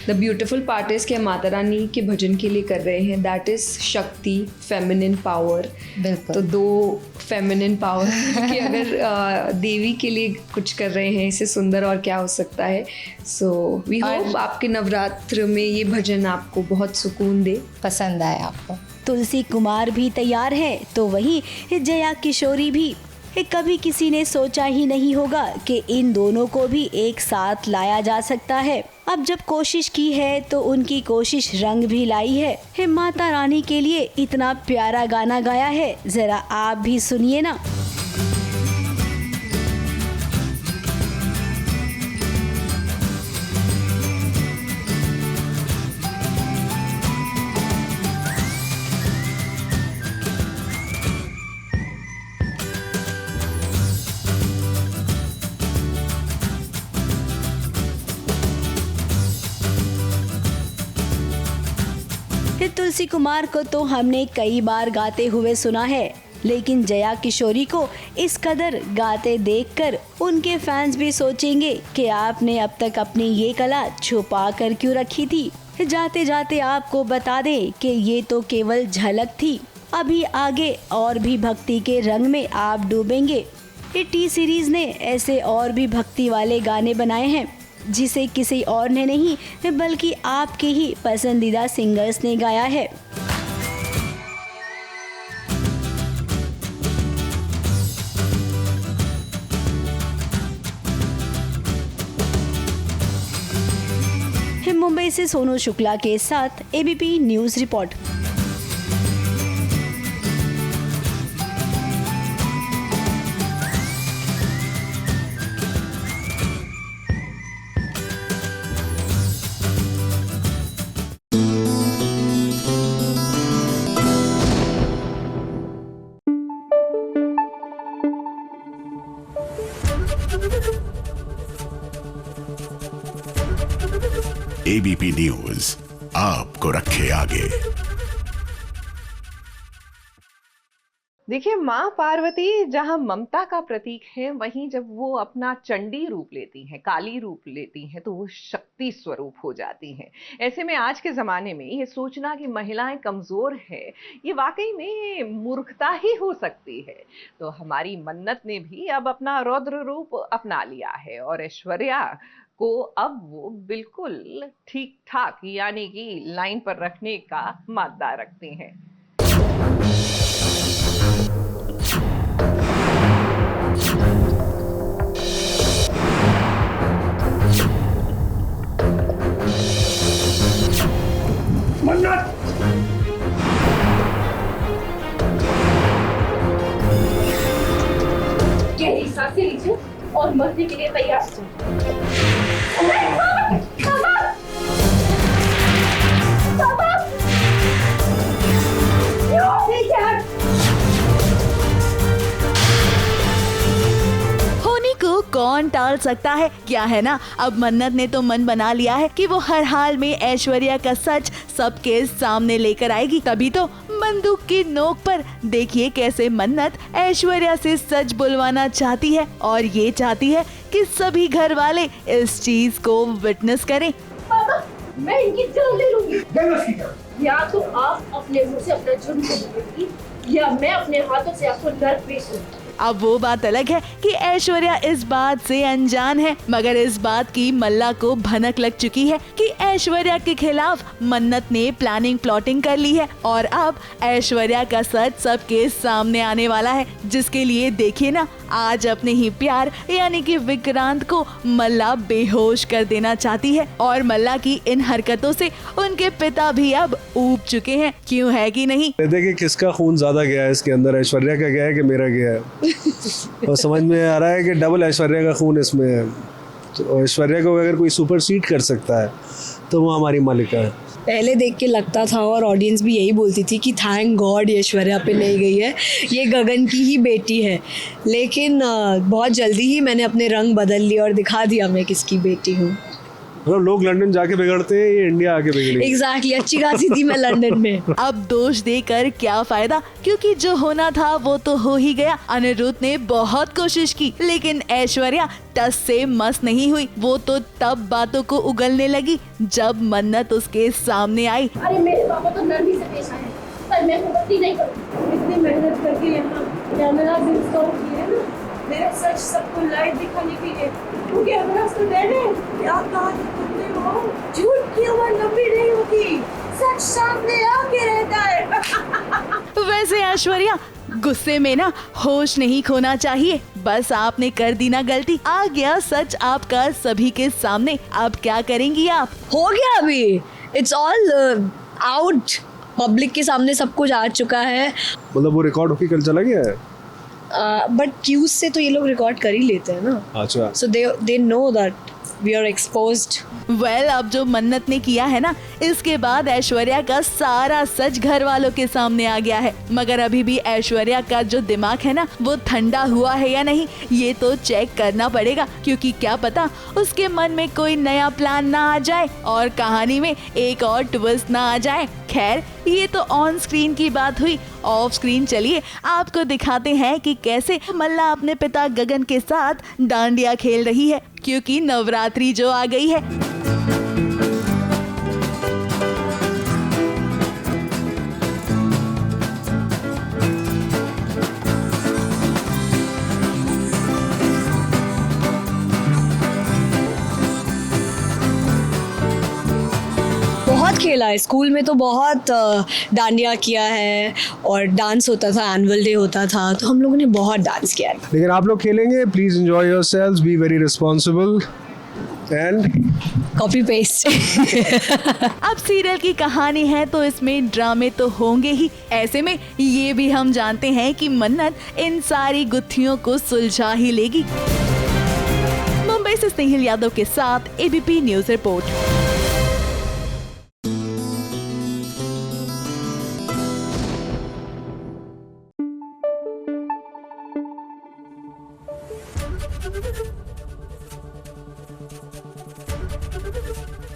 Speaker 10: द ब्यूटिफुल पार्ट इज़ कि हम माता रानी के भजन के लिए कर रहे हैं, दैट इज़ शक्ति, फेमिनिन पावर।
Speaker 19: बिल्कुल।
Speaker 10: तो 2 फेमिनिन पावर कि अगर देवी के लिए कुछ कर रहे हैं, इससे सुंदर और क्या हो सकता है। सो वी होप आपके नवरात्र में ये भजन आपको बहुत सुकून दे,
Speaker 19: पसंद आए आपको।
Speaker 15: तुलसी कुमार भी तैयार है तो वहीं जया किशोरी भी। कभी किसी ने सोचा ही नहीं होगा कि इन दोनों को भी एक साथ लाया जा सकता है। अब जब कोशिश की है तो उनकी कोशिश रंग भी लाई है। माता रानी के लिए इतना प्यारा गाना गाया है, जरा आप भी सुनिए ना। तुलसी कुमार को तो हमने कई बार गाते हुए सुना है, लेकिन जया किशोरी को इस कदर गाते देखकर उनके फैंस भी सोचेंगे कि आपने अब तक अपनी ये कला छुपा कर क्यों रखी थी। जाते जाते आपको बता दें कि ये तो केवल झलक थी, अभी आगे और भी भक्ति के रंग में आप डूबेंगे। टी सीरीज ने ऐसे और भी भक्ति वाले गाने बनाए हैं जिसे किसी और ने नहीं बल्कि आपके ही पसंदीदा सिंगर्स ने गाया है। मुंबई से सोनू शुक्ला के साथ ABP news report.
Speaker 5: ABP news आपको रखे आगे।
Speaker 1: देखिए, माँ पार्वती जहाँ ममता का प्रतीक है, वहीं जब वो अपना चंडी रूप लेती हैं, काली रूप लेती हैं, तो वो शक्ति स्वरूप हो जाती हैं। ऐसे में आज के ज़माने में ये सोचना कि महिलाएं कमज़ोर है, ये वाकई में मूर्खता ही हो सकती है। तो हमारी मन्नत ने भी अब अपना रौद्र रूप अपना लिया है और ऐश्वर्या को अब वो बिल्कुल ठीक ठाक यानी कि लाइन पर रखने का मादा रखती हैं।
Speaker 11: मन्नत,
Speaker 14: गहरी सांसें लीजिए और मरने के लिए तैयार हो।
Speaker 15: होनी को कौन टाल सकता है, क्या है ना। अब मन्नत ने तो मन बना लिया है कि वो हर हाल में ऐश्वर्या का सच सबके सामने लेकर आएगी। तभी तो बंदूक की नोक पर देखिए कैसे मन्नत ऐश्वर्या से सच बुलवाना चाहती है और ये चाहती है कि सभी घर वाले इस चीज को विटनेस करें।
Speaker 14: पापा, मैं इनकी जान ले लूंगी। या तो आप अपने मुंह से अपना जुर्म कबूलेंगी या मैं अपने हाथों से आपको नर्क पेश करूंगी।
Speaker 15: अब वो बात अलग है कि ऐश्वर्या इस बात से अनजान है, मगर इस बात की मल्ला को भनक लग चुकी है कि ऐश्वर्या के खिलाफ मन्नत ने प्लानिंग प्लॉटिंग कर ली है और अब ऐश्वर्या का सच सबके सामने आने वाला है, जिसके लिए देखिए ना, आज अपने ही प्यार यानी कि विक्रांत को मल्ला बेहोश कर देना चाहती है और मल्ला की इन हरकतों से उनके पिता भी अब ऊब चुके हैं। क्यों है कि नहीं?
Speaker 9: देखिए किसका खून ज्यादा गया है इसके अंदर, ऐश्वर्या का गया है कि मेरा गया है। और समझ में आ रहा है कि डबल ऐश्वर्या का खून इसमें है। तो ऐश्वर्या को अगर कोई सुपरसीड कर सकता है तो वो हमारी मालिका है।
Speaker 7: पहले देख के लगता था और ऑडियंस भी यही बोलती थी कि थैंक गॉड ऐश्वर्या पे नहीं गई है, ये गगन की ही बेटी है। लेकिन बहुत जल्दी ही मैंने अपने रंग बदल लिए और दिखा दिया मैं किसकी बेटी हूँ।
Speaker 9: मतलब लोग लंदन जाके बिगड़ते हैं, ये इंडिया आके बिगड़ी।
Speaker 7: एग्जैक्टली, अच्छी खासी थी मैं लंदन में।
Speaker 15: अब दोष देकर क्या फायदा, क्योंकि जो होना था वो तो हो ही गया। अनिरुद्ध ने बहुत कोशिश की लेकिन ऐश्वर्या टस से मस नहीं हुई। वो तो तब बातों को उगलने लगी जब मन्नत उसके सामने आई।
Speaker 14: अरे मेरे पापा तो नरमी से पेश आए, पर मैं मुक्ति नहीं करूँगी। इतनी मेहनत करके यहाँ कैमरास इंस्टॉल किए हैं ना, मेरा सच सबको लाइव दिखाने के लिए। वो कैमरास तो डेड है। क्या कहा तुमने हो? झूठ की उम्र लंबी नहीं होती, सच सामने आके रहता है।
Speaker 15: वैसे ऐश्वर्या गुस्से में ना होश नहीं खोना चाहिए। बस आपने कर दी ना गलती, आ गया सच आपका सभी के सामने। अब क्या करेंगी आप?
Speaker 7: हो गया अभी, इट्स ऑल आउट, पब्लिक के सामने सब कुछ आ चुका है।
Speaker 9: मतलब वो रिकॉर्ड होके कल चला गया है।
Speaker 7: बट क्यूज से तो ये लोग रिकॉर्ड कर ही लेते हैं ना।
Speaker 9: अच्छा।
Speaker 7: So they know that we are exposed.
Speaker 15: Well, अब जो मन्नत ने किया है ना, इसके बाद ऐश्वर्या का सारा सच घर वालों के सामने आ गया है। मगर अभी भी ऐश्वर्या का जो दिमाग है ना, वो ठंडा हुआ है या नहीं, ये तो चेक करना पड़ेगा, क्योंकि क्या पता उसके मन में कोई नया प्लान ना आ जाए और कहानी में एक और ट्विस्ट ना आ जाए। खैर, ये तो ऑन स्क्रीन की बात हुई। ऑफ स्क्रीन चलिए आपको दिखाते हैं कि कैसे मल्ला अपने पिता गगन के साथ डांडिया खेल रही है, क्योंकि नवरात्रि जो आ गई है।
Speaker 7: बहुत खेला है, स्कूल में तो बहुत डांडिया किया है और डांस होता था, एनुअल डे होता था, तो हम लोगों ने बहुत डांस किया है।
Speaker 9: लेकिन आप लोग खेलेंगे, please enjoy yourselves, be very responsible and
Speaker 7: copy paste.
Speaker 15: अब सीरियल की कहानी है तो इसमें ड्रामे तो होंगे ही। ऐसे में ये भी हम जानते हैं कि मन्नत इन सारी गुत्थियों को सुलझा ही लेगी। मुंबई से स्नेहिल यादव के साथ ABP news report.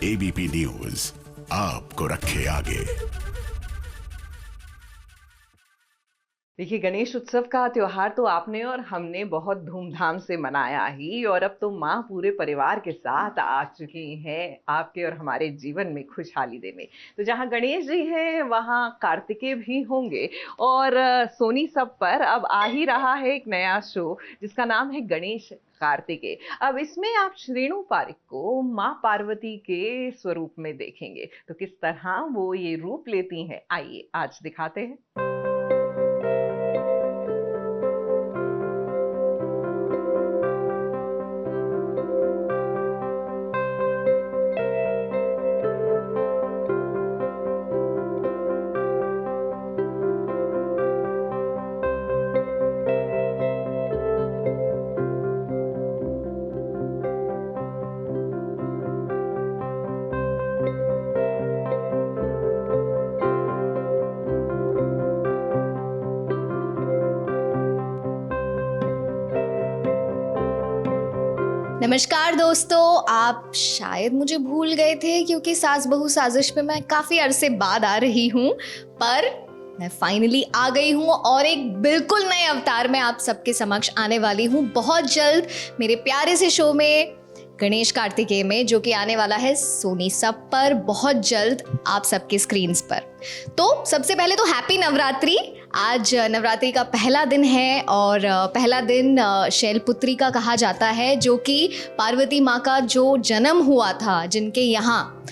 Speaker 5: ABP news आपको रखे आगे।
Speaker 1: देखिए, गणेश उत्सव का त्योहार तो आपने और हमने बहुत धूमधाम से मनाया ही, और अब तो माँ पूरे परिवार के साथ आ चुकी हैं आपके और हमारे जीवन में खुशहाली देने। तो जहाँ गणेश जी हैं वहाँ कार्तिकेय भी होंगे, और सोनी सब पर अब आ ही रहा है एक नया शो जिसका नाम है गणेश कार्तिकेय। अब इसमें आप श्रेणु पारिक को माँ पार्वती के स्वरूप में देखेंगे, तो किस तरह वो ये रूप लेती हैं, आइए आज दिखाते हैं।
Speaker 19: नमस्कार दोस्तों, आप शायद मुझे भूल गए थे क्योंकि सास बहू साजिश पे मैं काफ़ी अरसे बाद आ रही हूँ, पर मैं फाइनली आ गई हूँ और एक बिल्कुल नए अवतार में आप सबके समक्ष आने वाली हूँ बहुत जल्द मेरे प्यारे से शो में
Speaker 20: गणेश कार्तिकेय में, जो कि आने वाला है सोनी सब पर बहुत जल्द आप सबके स्क्रीन्स पर। तो सबसे पहले तो हैप्पी नवरात्रि। आज नवरात्रि का पहला दिन है और पहला दिन शैलपुत्री का कहा जाता है, जो कि पार्वती माँ का जो जन्म हुआ था जिनके यहाँ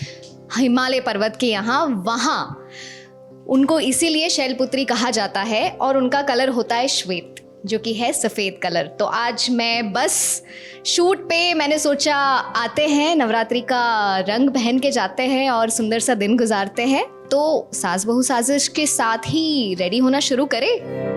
Speaker 20: हिमालय पर्वत के यहाँ, वहाँ उनको इसीलिए शैलपुत्री कहा जाता है और उनका कलर होता है श्वेत, जो कि है सफ़ेद कलर। तो आज मैं बस शूट पे मैंने सोचा आते हैं, नवरात्रि का रंग पहन के जाते हैं और सुंदर सा दिन गुजारते हैं। तो सास बहू साजिश के साथ ही रेडी होना शुरू करें।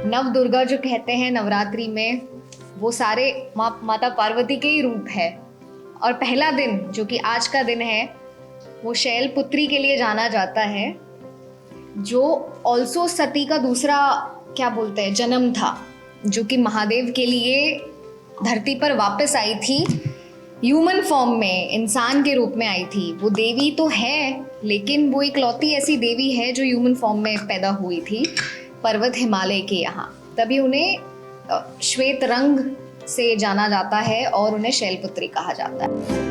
Speaker 20: नव दुर्गा जो कहते हैं नवरात्रि में, वो सारे माता पार्वती के ही रूप है। और पहला दिन जो कि आज का दिन है, वो शैलपुत्री के लिए जाना जाता है, जो ऑल्सो सती का दूसरा क्या बोलते हैं जन्म था, जो कि महादेव के लिए धरती पर वापस आई थी ह्यूमन फॉर्म में, इंसान के रूप में आई थी। वो देवी तो है, लेकिन वो इकलौती ऐसी देवी है जो ह्यूमन फॉर्म में पैदा हुई थी पर्वत हिमालय के यहाँ। तभी उन्हें श्वेत रंग से जाना जाता है और उन्हें शैलपुत्री कहा जाता है।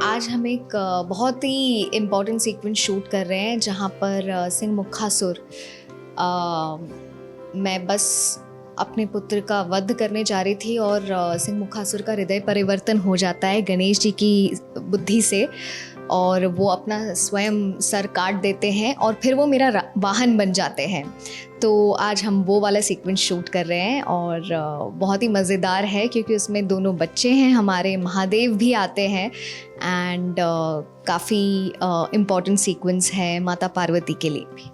Speaker 20: आज हम एक बहुत ही इम्पॉर्टेंट सीक्वेंस शूट कर रहे हैं, जहाँ पर सिंह मुखासुर, मैं बस अपने पुत्र का वध करने जा रही थी और सिंह मुखासुर का हृदय परिवर्तन हो जाता है गणेश जी की बुद्धि से, और वो अपना स्वयं सर काट देते हैं और फिर वो मेरा वाहन बन जाते हैं। तो आज हम वो वाला सीक्वेंस शूट कर रहे हैं और बहुत ही मज़ेदार है, क्योंकि उसमें दोनों बच्चे हैं हमारे, महादेव भी आते हैं एंड काफ़ी इम्पॉर्टेंट सीक्वेंस है माता पार्वती के लिए भी।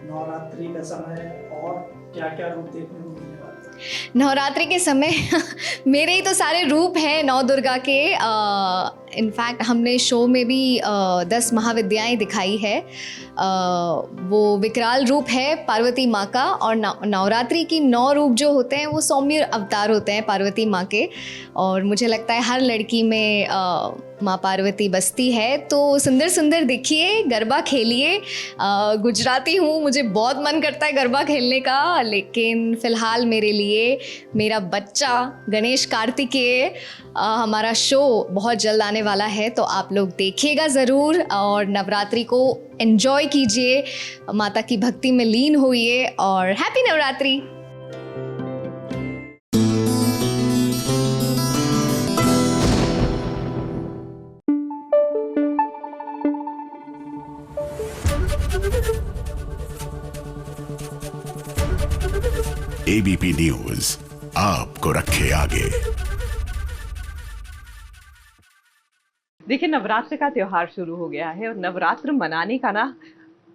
Speaker 21: नवरात्रि का समय और क्या क्या रूप देखने को मिलने वाला है?
Speaker 20: नवरात्रि के समय मेरे ही तो सारे रूप हैं नौ दुर्गा के। इनफैक्ट हमने शो में भी 10 महाविद्याएं दिखाई है। वो विकराल रूप है पार्वती माँ का, और नवरात्रि की 9 रूप जो होते हैं वो सौम्य अवतार होते हैं पार्वती माँ के। और मुझे लगता है हर लड़की में माँ पार्वती बसती है। तो सुंदर सुंदर दिखिए, गरबा खेलिए। गुजराती हूँ, मुझे बहुत मन करता है गरबा खेलने का, लेकिन फ़िलहाल मेरे लिए मेरा बच्चा गणेश कार्तिकेय हमारा शो बहुत जल्द आने वाला है, तो आप लोग देखिएगा ज़रूर और नवरात्रि को एंजॉय कीजिए, माता की भक्ति में लीन होइए और हैप्पी नवरात्रि।
Speaker 5: एबीपी न्यूज़ आपको रखे आगे।
Speaker 1: देखिए, नवरात्र का त्योहार शुरू हो गया है और नवरात्र मनाने का ना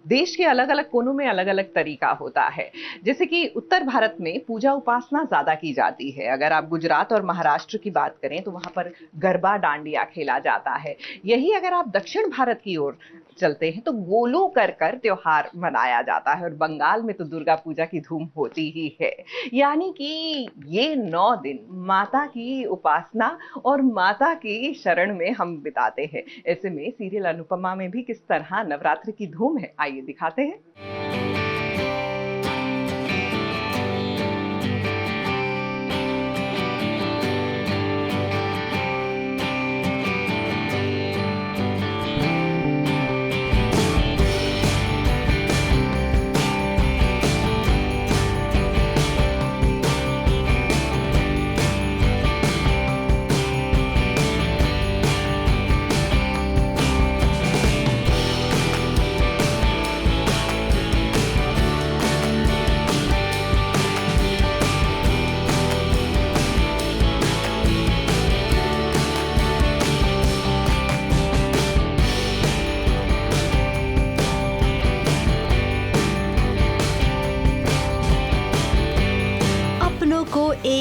Speaker 1: देश के अलग अलग कोनों में अलग अलग तरीका होता है। जैसे कि उत्तर भारत में पूजा उपासना ज़्यादा की जाती है। अगर आप गुजरात और महाराष्ट्र की बात करें तो वहाँ पर गरबा डांडिया खेला जाता है। यही अगर आप दक्षिण भारत की ओर चलते हैं तो गोलू कर त्योहार मनाया जाता है। और बंगाल में तो दुर्गा पूजा की धूम होती ही है। यानी कि ये 9 दिन माता की उपासना और माता की शरण में हम बिताते हैं। ऐसे में सीरियल अनुपमा में भी किस तरह नवरात्र की धूम है, आइए दिखाते हैं।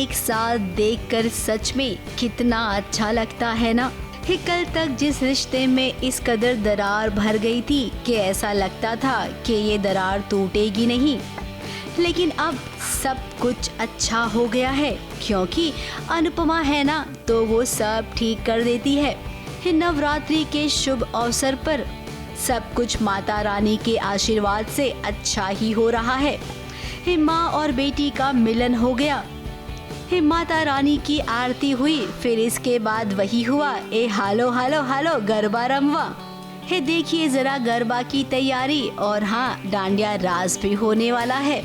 Speaker 4: एक साथ देखकर सच में कितना अच्छा लगता है ना। कल तक जिस रिश्ते में इस कदर दरार भर गई थी कि ऐसा लगता था कि ये दरार टूटेगी नहीं, लेकिन अब सब कुछ अच्छा हो गया है क्योंकि अनुपमा है ना, तो वो सब ठीक कर देती है। नवरात्रि के शुभ अवसर पर सब कुछ माता रानी के आशीर्वाद से अच्छा ही हो रहा है। माँ और बेटी का मिलन हो गया। माता रानी की आरती हुई, फिर इसके बाद वही हुआ, ए हालो हालो हालो गरबा रमवा। देखिए जरा गरबा की तैयारी, और हाँ डांडिया रास भी होने वाला है।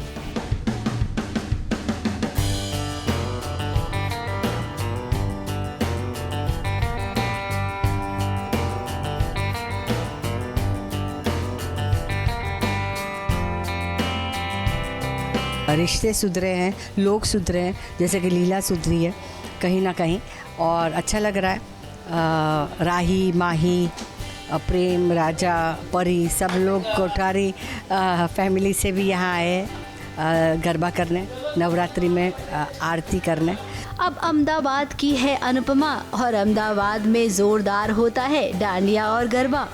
Speaker 18: रिश्ते सुधरे हैं, लोग सुधरे हैं, जैसे कि लीला सुधरी है कहीं ना कहीं, और अच्छा लग रहा है। राही, माही, प्रेम, राजा, परी, सब लोग कोठारी फैमिली से भी यहाँ आए गरबा करने, नवरात्रि में आरती करने।
Speaker 4: अब अहमदाबाद की है अनुपमा, और अहमदाबाद में जोरदार होता है डांडिया और गरबा।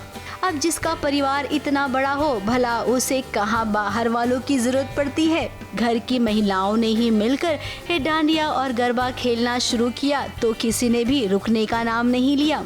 Speaker 4: अब जिसका परिवार इतना बड़ा हो, भला उसे कहाँ बाहर वालों की जरूरत पड़ती है। घर की महिलाओं ने ही मिलकर डांडिया और गरबा खेलना शुरू किया तो किसी ने भी रुकने का नाम नहीं लिया।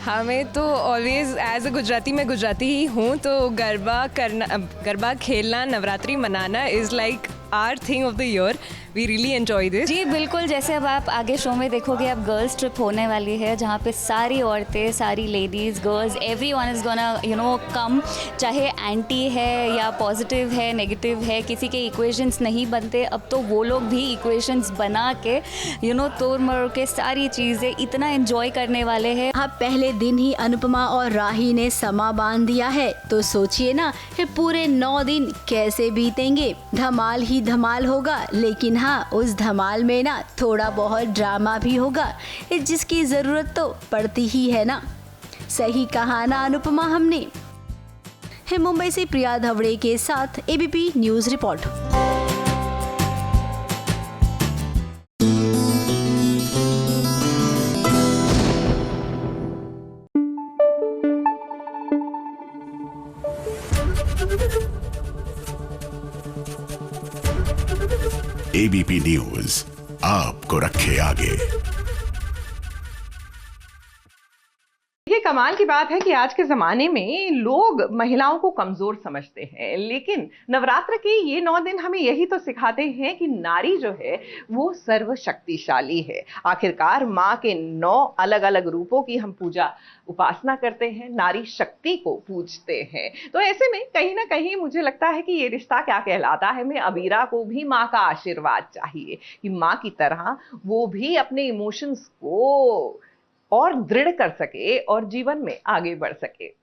Speaker 22: हमें तो ऑलवेज एज अ गुजराती, मैं गुजराती ही हूँ, तो गरबा खेलना, नवरात्रि मनाना is like our thing of the year. We really enjoy this.
Speaker 23: जी बिल्कुल, जैसे अब आप आगे शो में देखोगे, अब गर्ल्स ट्रिप होने वाली है जहाँ पे सारी औरतें, सारी ladies, girls, everyone is gonna come. चाहे एंटी है या पॉजिटिव है, नेगेटिव है, किसी के इक्वेशंस नहीं बनते, अब तो वो लोग भी इक्वेशंस बना के तोड़ मरोड़ के सारी चीज़ें इतना एंजॉय करने वाले हैं।
Speaker 4: हाँ, पहले दिन ही अनुपमा और राही ने समा बांध दिया है, तो सोचिए ना पूरे 9 दिन कैसे बीतेंगे। धमाल ही धमाल होगा, लेकिन हाँ उस धमाल में ना थोड़ा बहुत ड्रामा भी होगा, जिसकी ज़रूरत तो पड़ती ही है ना। सही कहा ना अनुपमा हमने। मुंबई से प्रिया धवड़े के साथ ABP news report.
Speaker 5: ABP news आपको रखे आगे।
Speaker 1: ये कमाल की बात है कि आज के ज़माने में लोग महिलाओं को कमज़ोर समझते हैं, लेकिन नवरात्र के ये 9 दिन हमें यही तो सिखाते हैं कि नारी जो है वो सर्वशक्तिशाली है। आखिरकार माँ के 9 अलग अलग रूपों की हम पूजा उपासना करते हैं, नारी शक्ति को पूजते हैं। तो ऐसे में कहीं ना कहीं मुझे लगता है कि ये रिश्ता क्या कहलाता है, में अबीरा को भी माँ का आशीर्वाद चाहिए कि माँ की तरह वो भी अपने इमोशंस को और दृढ़ कर सके और जीवन में आगे बढ़ सके।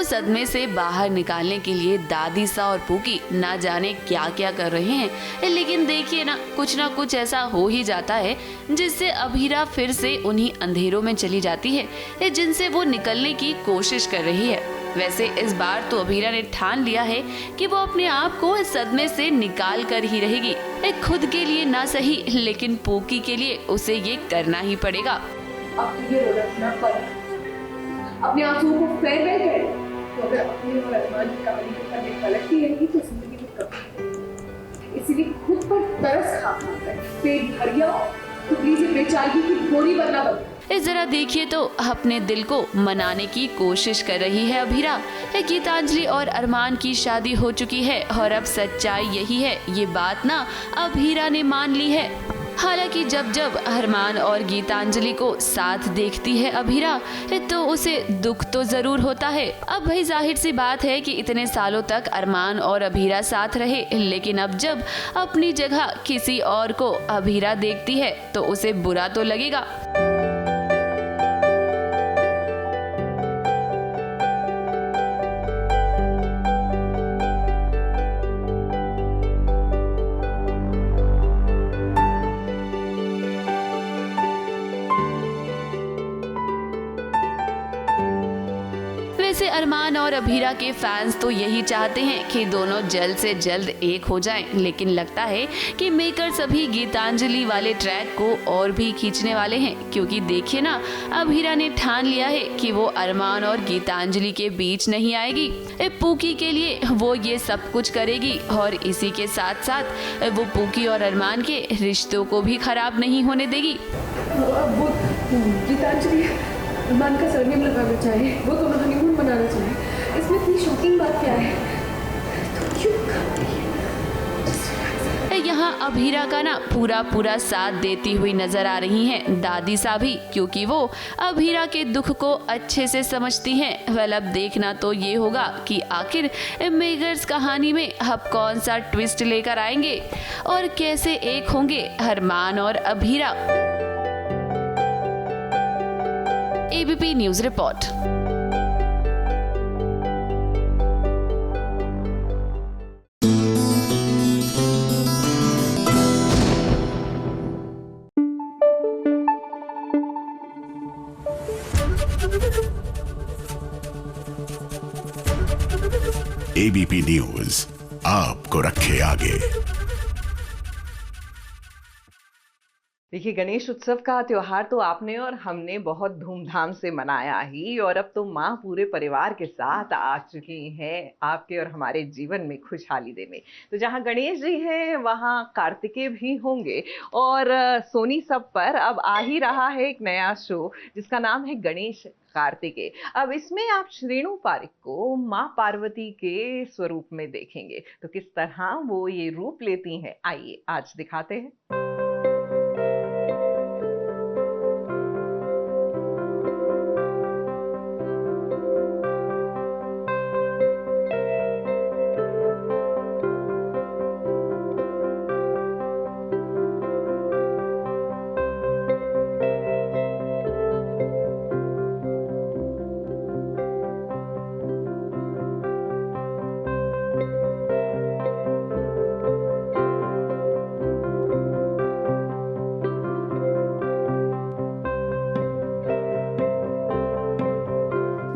Speaker 24: सदमे से बाहर निकालने के लिए दादी सा और पूकी ना जाने क्या क्या कर रहे हैं, लेकिन देखिए ना कुछ ऐसा हो ही जाता है जिससे अभीरा फिर से उन्हीं अंधेरों में चली जाती है जिनसे वो निकलने की कोशिश कर रही है। वैसे इस बार तो अभीरा ने ठान लिया है कि वो अपने आप को इस सदमे से निकाल कर ही रहेगी। खुद के लिए ना सही, लेकिन पूकी के लिए उसे ये करना ही पड़ेगा।
Speaker 25: अपने आंसुओं को फेयरवेल करें, तो अगर अपने और अरमान की कहानी को करने पलटती रहेगी तो जिंदगी में कभी इस इसीलिए खुद पर तरस खा कर पेट भर गया तो प्लीज ये बेचारगी की गोली बनना बंद।
Speaker 24: इस जरा देखिए तो अपने दिल को मनाने की कोशिश कर रही है अभीरा। गीतांजलि और अरमान की शादी हो चुकी है और अब सच्चाई यही है, ये बात ना अभीरा ने मान ली है। हालांकि जब जब अरमान और गीतांजलि को साथ देखती है अभीरा तो उसे दुख तो जरूर होता है। अब भाई जाहिर सी बात है कि इतने सालों तक अरमान और अभीरा साथ रहे, लेकिन अब जब अपनी जगह किसी और को अभीरा देखती है तो उसे बुरा तो लगेगा। वैसे अरमान और अभीरा के फैंस तो यही चाहते हैं कि दोनों जल्द से जल्द एक हो जाएं, लेकिन लगता है कि मेकर्स अभी गीतांजलि वाले ट्रैक को और भी खींचने वाले हैं, क्योंकि देखिए ना अभीरा ने ठान लिया है कि वो अरमान और गीतांजलि के बीच नहीं आएगी। पूकी के लिए वो ये सब कुछ करेगी और इसी के साथ साथ वो पूकी और अरमान के रिश्तों को भी खराब नहीं होने देगी।
Speaker 25: वो गीतांजलि अरमान का सरनेम लगाना चाहे, वो दोनों हनीमून मनाना चाहे, इसमें इतनी शॉकिंग बात क्या है? तो क्यों
Speaker 24: यहाँ अभीरा का ना पूरा साथ देती हुई नजर आ रही हैं दादी साभी, क्योंकि वो अभीरा के दुख को अच्छे से समझती हैं। वेल अब देखना तो ये होगा कि आखिर मेकर्स कहानी में अब कौन सा ट्विस्ट लेकर आएंगे और कैसे एक होंगे अरमान और Abhira. ABP news report.
Speaker 5: ABP news आपको रखे आगे।
Speaker 1: देखिए, गणेश उत्सव का त्योहार तो आपने और हमने बहुत धूमधाम से मनाया ही, और अब तो माँ पूरे परिवार के साथ आ चुकी हैं आपके और हमारे जीवन में खुशहाली देने। तो जहाँ गणेश जी हैं वहाँ कार्तिकेय भी होंगे, और सोनी सब पर अब आ ही रहा है एक नया शो जिसका नाम है गणेश कार्तिकेय। अब इसमें आप श्रेणु पारिक को माँ पार्वती के स्वरूप में देखेंगे, तो किस तरह वो ये रूप लेती हैं आइए आज दिखाते हैं।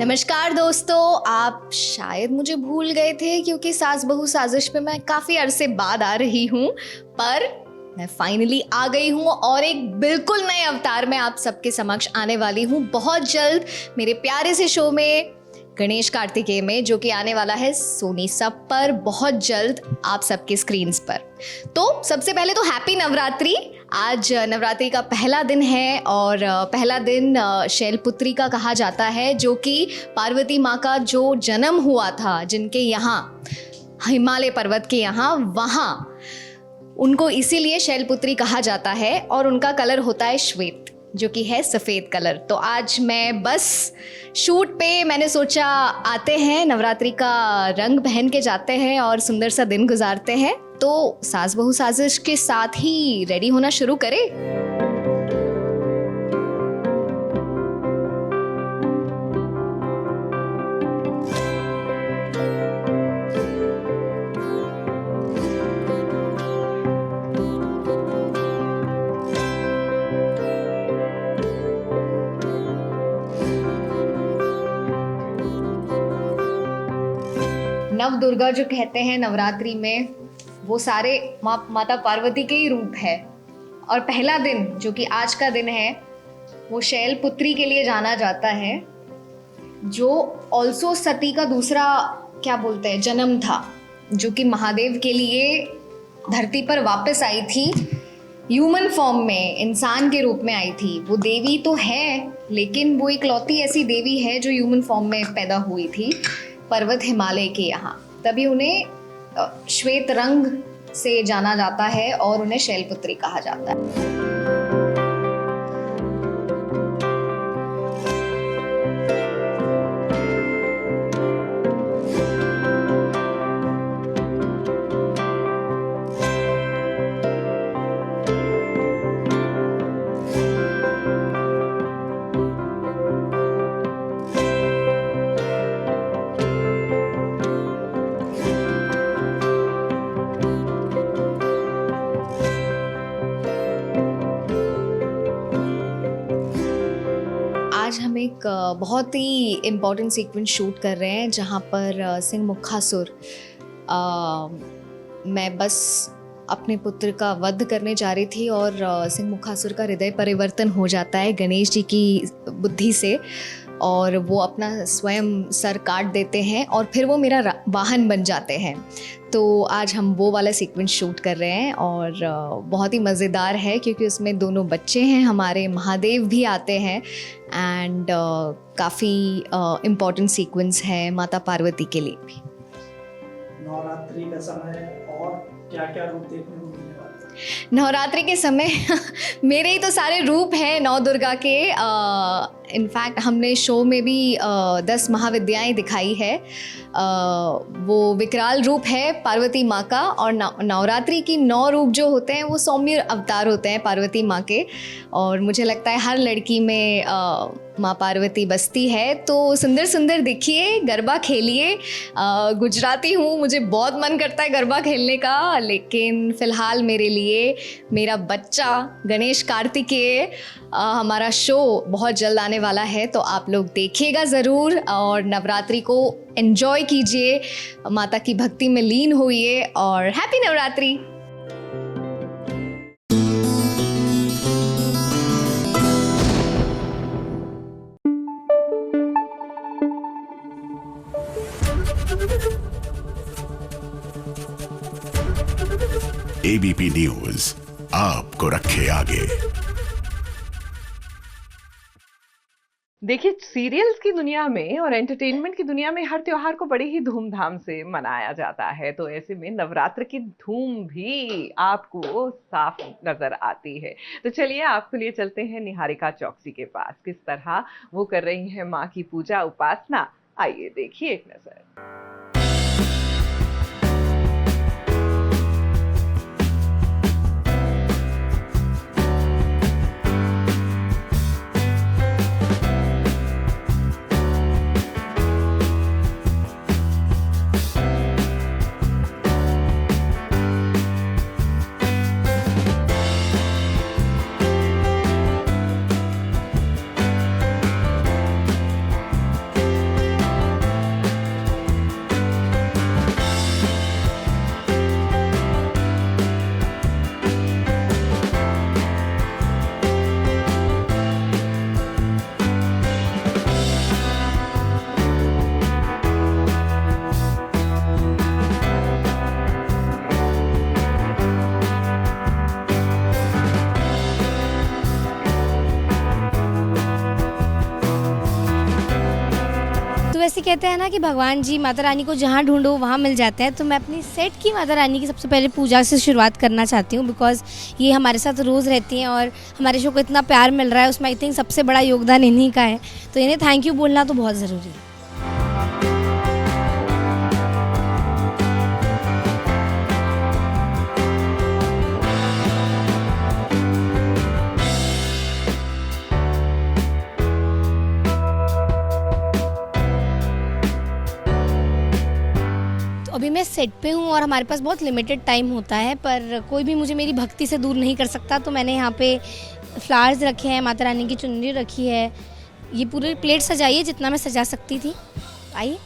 Speaker 20: नमस्कार दोस्तों, आप शायद मुझे भूल गए थे क्योंकि सास बहू साजिश पे मैं काफ़ी अरसे बाद आ रही हूँ, पर मैं फाइनली आ गई हूँ और एक बिल्कुल नए अवतार में आप सबके समक्ष आने वाली हूँ बहुत जल्द मेरे प्यारे से शो में गणेश कार्तिकेय में, जो कि आने वाला है सोनी सब पर बहुत जल्द आप सबके स्क्रीन्स पर। तो सबसे पहले तो हैप्पी नवरात्रि। आज नवरात्रि का पहला दिन है और पहला दिन शैलपुत्री का कहा जाता है, जो कि पार्वती माँ का जो जन्म हुआ था जिनके यहाँ हिमालय पर्वत के यहाँ, वहाँ उनको इसीलिए शैलपुत्री कहा जाता है और उनका कलर होता है श्वेत, जो कि है सफ़ेद कलर। तो आज मैं बस शूट पे मैंने सोचा आते हैं, नवरात्रि का रंग पहन के जाते हैं और सुंदर सा दिन गुजारते हैं। तो सास बहू साजिश के साथ ही रेडी होना शुरू करें। नव दुर्गा जो कहते हैं नवरात्रि में, वो सारे माता पार्वती के ही रूप है। और पहला दिन जो कि आज का दिन है वो शैलपुत्री के लिए जाना जाता है, जो ऑल्सो सती का दूसरा क्या बोलते हैं जन्म था, जो कि महादेव के लिए धरती पर वापस आई थी, ह्यूमन फॉर्म में, इंसान के रूप में आई थी। वो देवी तो है, लेकिन वो इकलौती ऐसी देवी है जो ह्यूमन फॉर्म में पैदा हुई थी पर्वत हिमालय के यहाँ। तभी उन्हें श्वेत रंग से जाना जाता है और उन्हें शैलपुत्री कहा जाता है। आज हम एक बहुत ही इम्पॉर्टेंट सीक्वेंस शूट कर रहे हैं जहाँ पर सिंह मुखासुर, मैं बस अपने पुत्र का वध करने जा रही थी और सिंह मुखासुर का हृदय परिवर्तन हो जाता है गणेश जी की बुद्धि से, और वो अपना स्वयं सर काट देते हैं और फिर वो मेरा वाहन बन जाते हैं। तो आज हम वो वाला सीक्वेंस शूट कर रहे हैं और बहुत ही मज़ेदार है क्योंकि उसमें दोनों बच्चे हैं, हमारे महादेव भी आते हैं एंड काफ़ी इम्पॉर्टेंट सीक्वेंस है माता पार्वती के लिए भी।
Speaker 21: नवरात्रि का समय और क्या क्या रूप देखने को मिलने वाला है?
Speaker 20: नवरात्रि के समय मेरे ही तो सारे रूप हैं नौ दुर्गा के। इनफैक्ट हमने शो में भी 10 महाविद्याएं दिखाई है। वो विकराल रूप है पार्वती माँ का, और नवरात्रि की 9 रूप जो होते हैं वो सौम्य अवतार होते हैं पार्वती माँ के। और मुझे लगता है हर लड़की में माँ पार्वती बसती है। तो सुंदर सुंदर दिखिए, गरबा खेलिए। गुजराती हूँ, मुझे बहुत मन करता है गरबा खेलने का, लेकिन फ़िलहाल मेरे लिए मेरा बच्चा गणेश कार्तिकेय हमारा शो बहुत जल्द आने वाला है, तो आप लोग देखिएगा ज़रूर और नवरात्रि को एंजॉय कीजिए, माता की भक्ति में लीन होइए और हैप्पी नवरात्रि।
Speaker 5: एबीपी न्यूज़ आपको रखे आगे।
Speaker 1: देखिए, सीरियल्स की दुनिया में और एंटरटेनमेंट की दुनिया में हर त्योहार को बड़े ही धूमधाम से मनाया जाता है, तो ऐसे में नवरात्र की धूम भी आपको साफ नजर आती है। तो चलिए आपके लिए चलते हैं निहारिका चौकसी के पास, किस तरह वो कर रही हैं माँ की पूजा उपासना। आइए देखिए एक नजर।
Speaker 3: वैसे कहते हैं ना कि भगवान जी माता रानी को जहाँ ढूंढो वहाँ मिल जाते हैं, तो मैं अपनी सेट की माता रानी की सबसे पहले पूजा से शुरुआत करना चाहती हूँ, बिकॉज ये हमारे साथ रोज़ रहती हैं और हमारे शो को इतना प्यार मिल रहा है, उसमें आई थिंक सबसे बड़ा योगदान इन्हीं का है, तो इन्हें थैंक यू बोलना तो बहुत ज़रूरी है। अभी मैं सेट पे हूँ और हमारे पास बहुत लिमिटेड टाइम होता है, पर कोई भी मुझे मेरी भक्ति से दूर नहीं कर सकता, तो मैंने यहाँ पे फ्लावर्स रखे हैं, माता रानी की चुनरी रखी है, ये पूरी प्लेट सजाइए जितना मैं सजा सकती थी। आइए।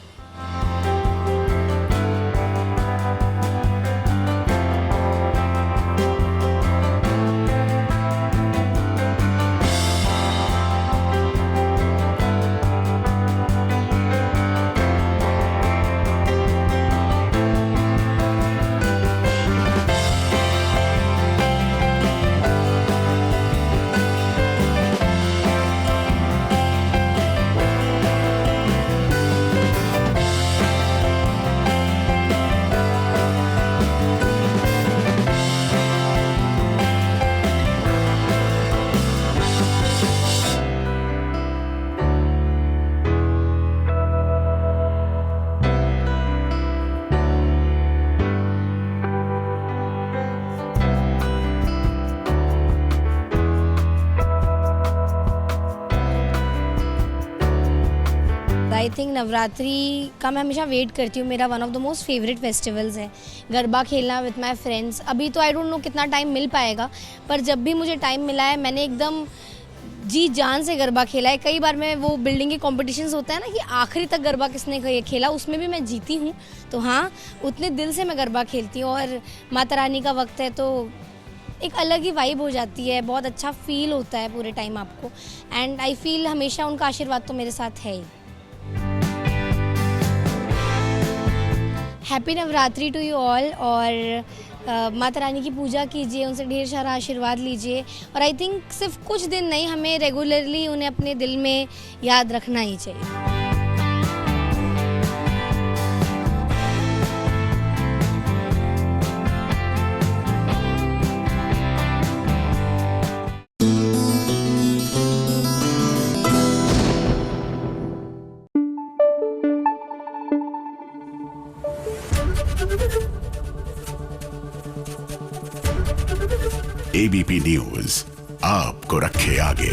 Speaker 3: आई थिंक नवरात्रि का मैं हमेशा वेट करती हूँ, मेरा one of the most favourite festivals है। गरबा खेलना विथ माई फ्रेंड्स, अभी तो आई डोंट नो कितना टाइम मिल पाएगा, पर जब भी मुझे टाइम मिला है मैंने एकदम जी जान से गरबा खेला है। कई बार मैं वो बिल्डिंग के कॉम्पिटिशन्स होता है ना कि आखिरी तक गरबा किसने खेला, उसमें भी मैं जीती हूँ। तो हाँ, उतने दिल से मैं गरबा खेलती हूँ और माता रानी का वक्त है तो एक अलग ही वाइब हो जाती है, बहुत अच्छा फील होता है पूरे टाइम आपको। एंड आई फील हमेशा उनका आशीर्वाद तो मेरे साथ है ही। Happy Navratri to you all. और माता रानी की पूजा कीजिए, उनसे ढेर सारा आशीर्वाद लीजिए। और आई थिंक सिर्फ कुछ दिन नहीं, हमें रेगुलरली उन्हें अपने दिल में याद रखना ही चाहिए।
Speaker 5: एबीपी न्यूज आपको रखे आगे।